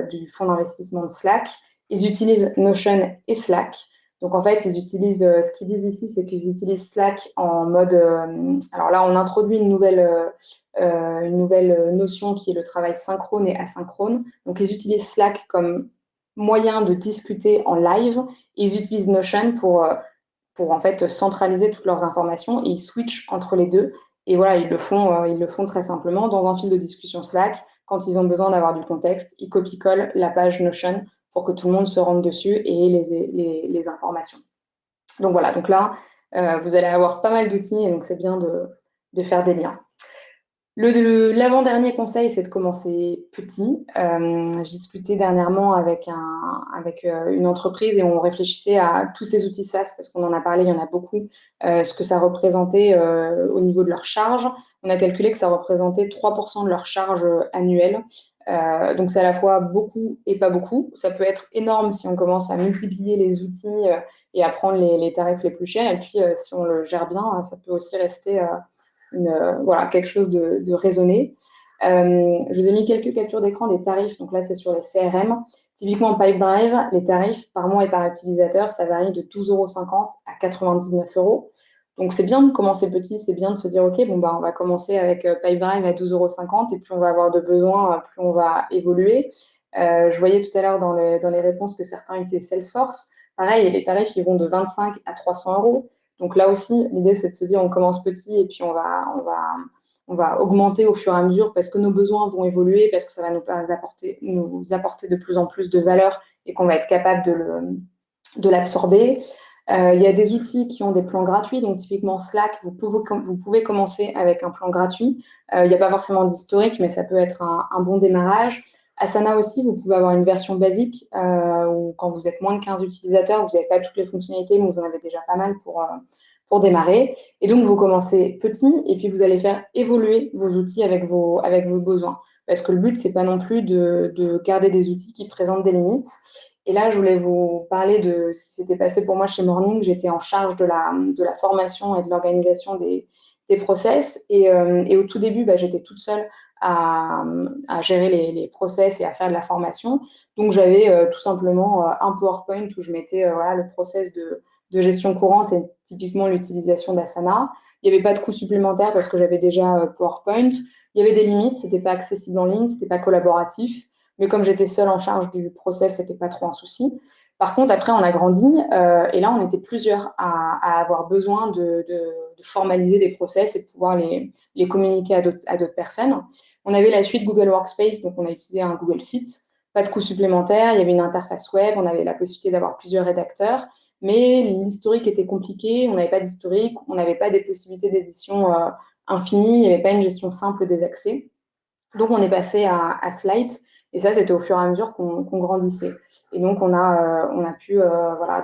du fonds d'investissement de Slack. Ils utilisent Notion et Slack. Donc, en fait, ils utilisent, ce qu'ils disent ici, c'est qu'ils utilisent Slack en mode. Alors là, on introduit une nouvelle notion qui est le travail synchrone et asynchrone. Donc, ils utilisent Slack comme moyen de discuter en live. Et ils utilisent Notion pour en fait centraliser toutes leurs informations et ils switchent entre les deux. Et voilà, ils le font très simplement dans un fil de discussion Slack. Quand ils ont besoin d'avoir du contexte, ils copie-collent la page Notion pour que tout le monde se rende dessus et ait les informations. Donc voilà, donc là, vous allez avoir pas mal d'outils et donc c'est bien de faire des liens. L'avant-dernier conseil, c'est de commencer petit. Je discutais dernièrement avec une entreprise et on réfléchissait à tous ces outils SaaS parce qu'on en a parlé, il y en a beaucoup, ce que ça représentait au niveau de leur charge. On a calculé que ça représentait 3% de leur charge annuelle. Donc, c'est à la fois beaucoup et pas beaucoup. Ça peut être énorme si on commence à multiplier les outils et à prendre les tarifs les plus chers. Et puis, si on le gère bien, ça peut aussi rester quelque chose de raisonné. Je vous ai mis quelques captures d'écran des tarifs. Donc là, c'est sur les CRM. Typiquement, Pipedrive, les tarifs par mois et par utilisateur, ça varie de 12,50 € à 99 €. Donc, c'est bien de commencer petit, c'est bien de se dire, OK, on va commencer avec Pipedrive à 12,50 € et plus on va avoir de besoins, plus on va évoluer. Je voyais tout à l'heure dans les réponses que certains utilisaient Salesforce. Pareil, les tarifs, ils vont de 25 à 300 €. Donc là aussi, l'idée, c'est de se dire, on commence petit et puis on va augmenter au fur et à mesure parce que nos besoins vont évoluer, parce que ça va nous apporter de plus en plus de valeur et qu'on va être capable de l'absorber. Il y a des outils qui ont des plans gratuits, donc typiquement Slack, vous pouvez commencer avec un plan gratuit. Il n'y a pas forcément d'historique, mais ça peut être un bon démarrage. Asana aussi, vous pouvez avoir une version basique où quand vous êtes moins de 15 utilisateurs, vous n'avez pas toutes les fonctionnalités, mais vous en avez déjà pas mal pour démarrer. Et donc, vous commencez petit et puis vous allez faire évoluer vos outils avec vos besoins. Parce que le but, c'est pas non plus de garder des outils qui présentent des limites. Et là, je voulais vous parler de ce qui s'était passé pour moi chez Morning. J'étais en charge de la formation et de l'organisation des process. Et au tout début, j'étais toute seule à gérer les process et à faire de la formation. Donc, j'avais tout simplement un PowerPoint où je mettais le process de gestion courante et typiquement l'utilisation d'Asana. Il n'y avait pas de coût supplémentaire parce que j'avais déjà PowerPoint. Il y avait des limites, ce n'était pas accessible en ligne, ce n'était pas collaboratif. Mais comme j'étais seule en charge du process, ce n'était pas trop un souci. Par contre, après, on a grandi et là, on était plusieurs à avoir besoin de formaliser des process et de pouvoir les communiquer à d'autres personnes. On avait la suite Google Workspace, donc on a utilisé un Google Sheets. Pas de coût supplémentaire, il y avait une interface web, on avait la possibilité d'avoir plusieurs rédacteurs, mais l'historique était compliqué, on n'avait pas d'historique, on n'avait pas des possibilités d'édition infinies, il n'y avait pas une gestion simple des accès. Donc, on est passé à Slide. Et ça, c'était au fur et à mesure qu'on grandissait. Et donc, on a pu,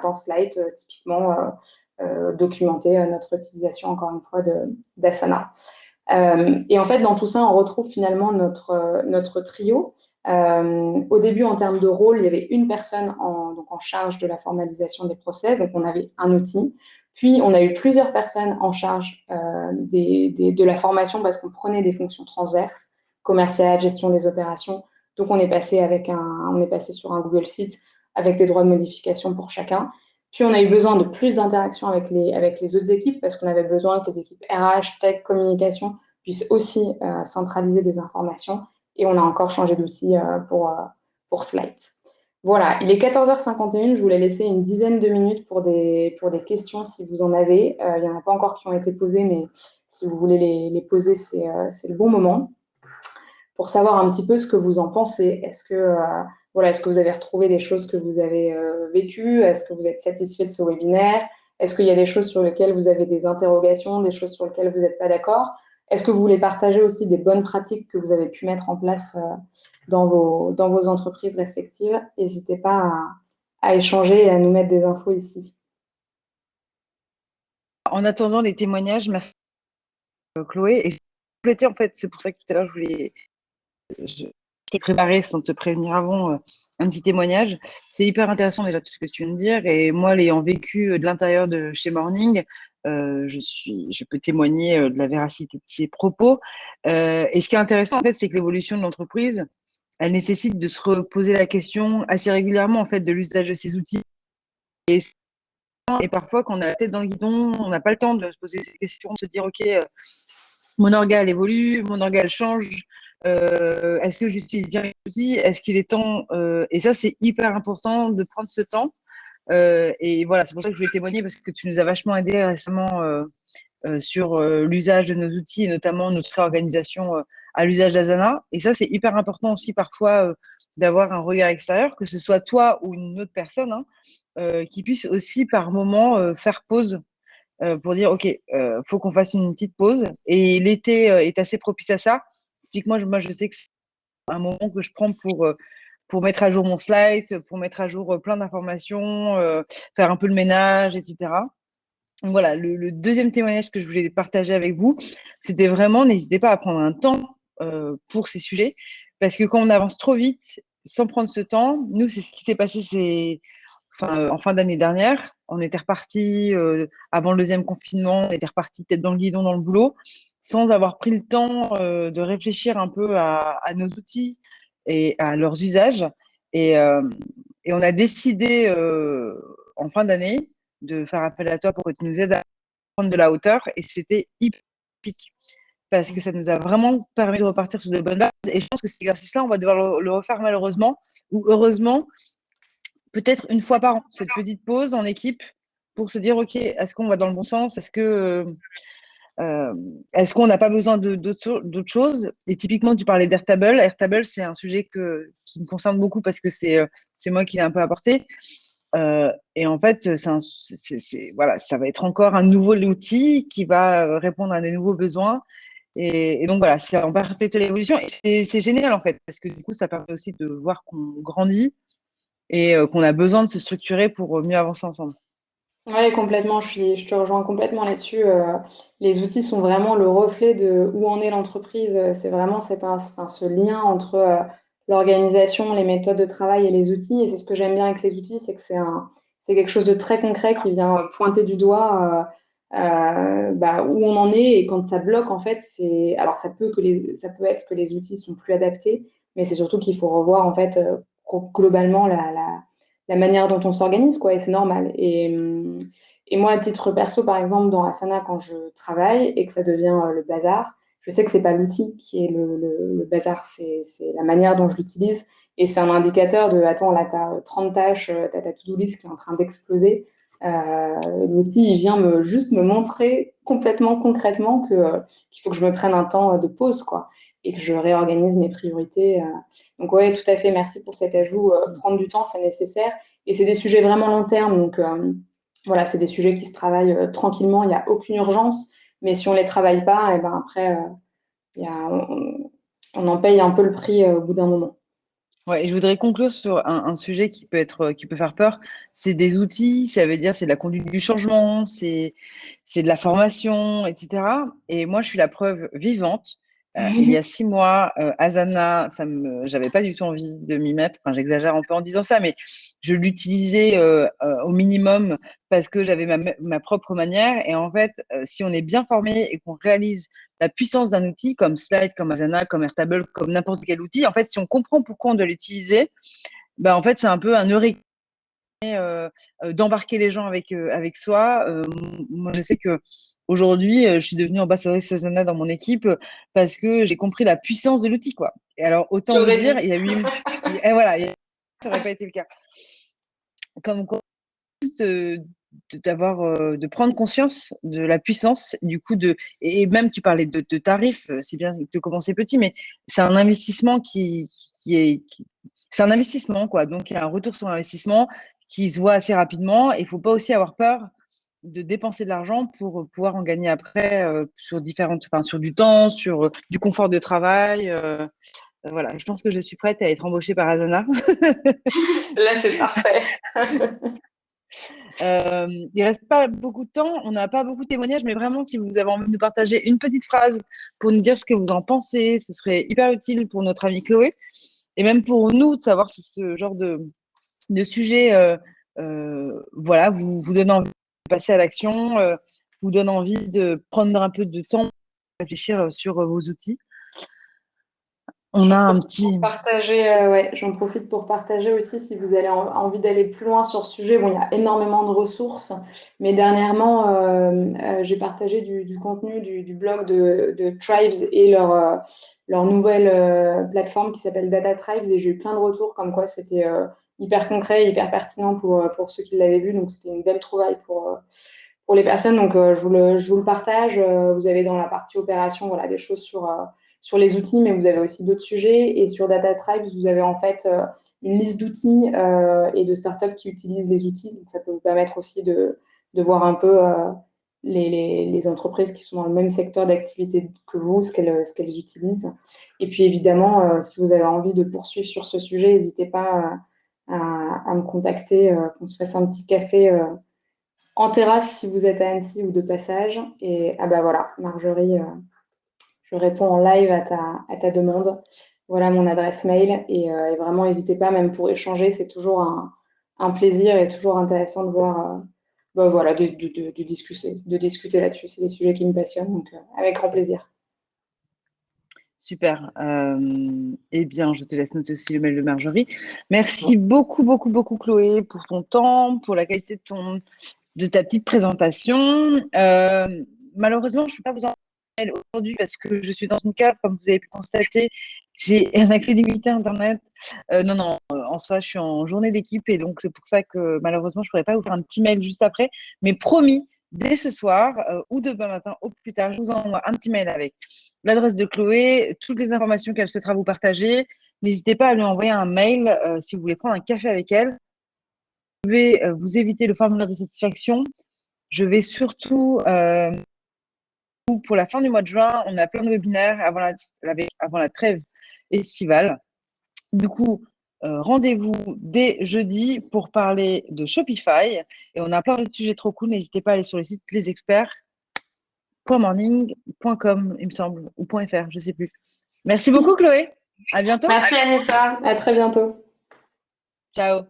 dans Slide, typiquement, documenter notre utilisation, encore une fois, d'Asana. Et en fait, dans tout ça, on retrouve finalement notre trio. Au début, en termes de rôle, il y avait une personne en charge de la formalisation des process. Donc, on avait un outil. Puis, on a eu plusieurs personnes en charge de la formation parce qu'on prenait des fonctions transverses, commerciale, gestion des opérations. Donc, on est passé sur un Google Sheet avec des droits de modification pour chacun. Puis, on a eu besoin de plus d'interaction avec les autres équipes parce qu'on avait besoin que les équipes RH, tech, communication puissent aussi centraliser des informations. Et on a encore changé d'outil pour Slide. Voilà, il est 14h51. Je voulais laisser une dizaine de minutes pour des questions si vous en avez. Il n'y en a pas encore qui ont été posées, mais si vous voulez les poser, c'est le bon moment. Pour savoir un petit peu ce que vous en pensez. Est-ce que vous avez retrouvé des choses que vous avez vécues? Est-ce que vous êtes satisfait de ce webinaire? Est-ce qu'il y a des choses sur lesquelles vous avez des interrogations, des choses sur lesquelles vous n'êtes pas d'accord? Est-ce que vous voulez partager aussi des bonnes pratiques que vous avez pu mettre en place dans vos entreprises respectives? N'hésitez pas à échanger et à nous mettre des infos ici. En attendant les témoignages, merci Chloé. Et je complétais, en fait, c'est pour ça que tout à l'heure, je t'ai préparé sans te prévenir avant un petit témoignage. C'est hyper intéressant déjà tout ce que tu viens de dire. Et moi, l'ayant vécu de l'intérieur de chez Morning, je peux témoigner de la véracité de ces propos. Et ce qui est intéressant, en fait, c'est que l'évolution de l'entreprise, elle nécessite de se reposer la question assez régulièrement, en fait, de l'usage de ces outils. Et parfois, quand on a la tête dans le guidon, on n'a pas le temps de se poser ces questions, de se dire, OK, mon orga évolue, mon orga change. Est-ce que j'utilise bien les outils? Est-ce qu'il est temps Et ça, c'est hyper important de prendre ce temps. Et voilà, c'est pour ça que je voulais témoigner parce que tu nous as vachement aidé récemment sur l'usage de nos outils et notamment notre réorganisation à l'usage d'Asana. Et ça, c'est hyper important aussi parfois d'avoir un regard extérieur, que ce soit toi ou une autre personne, hein, qui puisse aussi par moment faire pause pour dire, OK, faut qu'on fasse une petite pause. Et l'été est assez propice à ça. Typiquement, moi, je sais que c'est un moment que je prends pour mettre à jour mon slide, pour mettre à jour plein d'informations, faire un peu le ménage, etc. Donc voilà, le deuxième témoignage que je voulais partager avec vous, c'était vraiment, n'hésitez pas à prendre un temps pour ces sujets, parce que quand on avance trop vite, sans prendre ce temps, nous, c'est ce qui s'est passé, en fin d'année dernière. On était reparti avant le deuxième confinement, on était reparti tête dans le guidon dans le boulot, sans avoir pris le temps de réfléchir un peu à nos outils et à leurs usages. Et, euh, et on a décidé en fin d'année de faire appel à toi pour que tu nous aides à prendre de la hauteur. Et c'était hyper épique parce que ça nous a vraiment permis de repartir sur de bonnes bases. Et je pense que cet exercice-là, on va devoir le refaire malheureusement ou heureusement, peut-être une fois par an, cette petite pause en équipe pour se dire, OK, est-ce qu'on va dans le bon sens? Est-ce qu'on n'a pas besoin d'autres choses? Et typiquement, tu parlais d'Airtable. Airtable, c'est un sujet qui me concerne beaucoup parce que c'est moi qui l'ai un peu apporté. Et en fait, voilà, ça va être encore un nouveau outil qui va répondre à des nouveaux besoins. Et donc voilà, c'est en perpétuelle évolution. Et c'est génial en fait, parce que du coup, ça permet aussi de voir qu'on grandit et qu'on a besoin de se structurer pour mieux avancer ensemble. Oui, complètement. Je te rejoins complètement là-dessus. Les outils sont vraiment le reflet de où en est l'entreprise. C'est vraiment ce lien entre l'organisation, les méthodes de travail et les outils. Et c'est ce que j'aime bien avec les outils, c'est que c'est quelque chose de très concret qui vient pointer du doigt où on en est. Et quand ça bloque, en fait, alors ça peut être que les outils sont plus adaptés, mais c'est surtout qu'il faut revoir en fait globalement la manière dont on s'organise, quoi, et c'est normal. Et moi, à titre perso, par exemple, dans Asana, quand je travaille et que ça devient le bazar, je sais que c'est pas l'outil qui est le bazar, c'est la manière dont je l'utilise. Et c'est un indicateur de, attends, là, tu as 30 tâches, tu as ta to-do list qui est en train d'exploser. L'outil, il vient juste me montrer complètement concrètement qu'il faut que je me prenne un temps de pause, quoi, et que je réorganise mes priorités. Donc oui, tout à fait, merci pour cet ajout. Prendre du temps, c'est nécessaire. Et c'est des sujets vraiment long terme. Donc voilà, c'est des sujets qui se travaillent tranquillement. Il n'y a aucune urgence. Mais si on ne les travaille pas, et ben après, on en paye un peu le prix au bout d'un moment. Ouais, et je voudrais conclure sur un sujet qui peut faire peur. C'est des outils, ça veut dire c'est de la conduite du changement, c'est de la formation, etc. Et moi, je suis la preuve vivante. Il y a 6 mois, Asana, j'avais pas du tout envie de m'y mettre. Enfin, j'exagère un peu en disant ça, mais je l'utilisais au minimum parce que j'avais ma propre manière. Et en fait, si on est bien formé et qu'on réalise la puissance d'un outil comme Slide, comme Asana, comme Airtable, comme n'importe quel outil, en fait, si on comprend pourquoi on doit l'utiliser, ben, en fait, c'est un peu un eureka d'embarquer les gens avec soi. Moi, je sais que aujourd'hui, je suis devenue ambassadrice Asana dans mon équipe parce que j'ai compris la puissance de l'outil, quoi. Et alors, Tu autant vous aurais dire, dit. et voilà, ça n'aurait pas été le cas. Comme quoi, juste de prendre conscience de la puissance, du coup, et même tu parlais de tarifs, c'est bien de commencer petit, mais c'est un investissement c'est un investissement, quoi. Donc, il y a un retour sur investissement qui se voit assez rapidement. Il ne faut pas aussi avoir peur de dépenser de l'argent pour pouvoir en gagner après sur sur du temps, sur du confort de travail. Voilà, je pense que je suis prête à être embauchée par Asana. Là, c'est parfait. Il reste pas beaucoup de temps, on n'a pas beaucoup de témoignages, mais vraiment, si vous avez envie de nous partager une petite phrase pour nous dire ce que vous en pensez, ce serait hyper utile pour notre amie Chloé et même pour nous de savoir si ce genre de sujet voilà, vous donne envie de passer à l'action, vous donne envie de prendre un peu de temps pour réfléchir sur vos outils. On a J'en un profite petit. pour partager, ouais, j'en profite pour partager aussi si vous avez envie d'aller plus loin sur ce sujet. Bon, il y a énormément de ressources, mais dernièrement, j'ai partagé du contenu du blog de Tribes et leur nouvelle plateforme qui s'appelle Data Tribes et j'ai eu plein de retours comme quoi c'était hyper concret, hyper pertinent pour ceux qui l'avaient vu. Donc, c'était une belle trouvaille pour les personnes. Donc, je vous le partage. Vous avez dans la partie opération voilà, des choses sur les outils, mais vous avez aussi d'autres sujets. Et sur Data Tribes, vous avez en fait une liste d'outils et de startups qui utilisent les outils. Donc, ça peut vous permettre aussi de voir un peu les entreprises qui sont dans le même secteur d'activité que vous, ce qu'elles utilisent. Et puis, évidemment, si vous avez envie de poursuivre sur ce sujet, n'hésitez pas à me contacter, qu'on se fasse un petit café en terrasse si vous êtes à Annecy ou de passage. Et ah bah voilà, Marjorie, je réponds en live à ta demande. Voilà mon adresse mail. Et vraiment, n'hésitez pas, même pour échanger, c'est toujours un plaisir et toujours intéressant de voir, bah voilà, de discuter là-dessus. C'est des sujets qui me passionnent, donc avec grand plaisir. Super. Eh bien, je te laisse noter aussi le mail de Marjorie. Merci beaucoup, beaucoup, beaucoup, Chloé, pour ton temps, pour la qualité de ta petite présentation. Malheureusement, je ne peux pas vous envoyer un mail aujourd'hui parce que je suis dans une cave, comme vous avez pu constater. J'ai un accès limité à Internet. Non, non, en soi, je suis en journée d'équipe et donc c'est pour ça que malheureusement, je ne pourrais pas vous faire un petit mail juste après. Mais promis, dès ce soir ou demain matin au plus tard, je vous envoie un petit mail avec l'adresse de Chloé, toutes les informations qu'elle souhaitera vous partager. N'hésitez pas à lui envoyer un mail si vous voulez prendre un café avec elle. Je vais vous éviter le formulaire de satisfaction. Je vais surtout, pour la fin du mois de juin, on a plein de webinaires avant la trêve estivale. Du coup, rendez-vous dès jeudi pour parler de Shopify. Et on a plein de sujets trop cool. N'hésitez pas à aller sur le site lesexperts.morning.com, il me semble, ou .fr, je ne sais plus. Merci beaucoup, Chloé. À bientôt. Merci Anissa, à très bientôt. Ciao.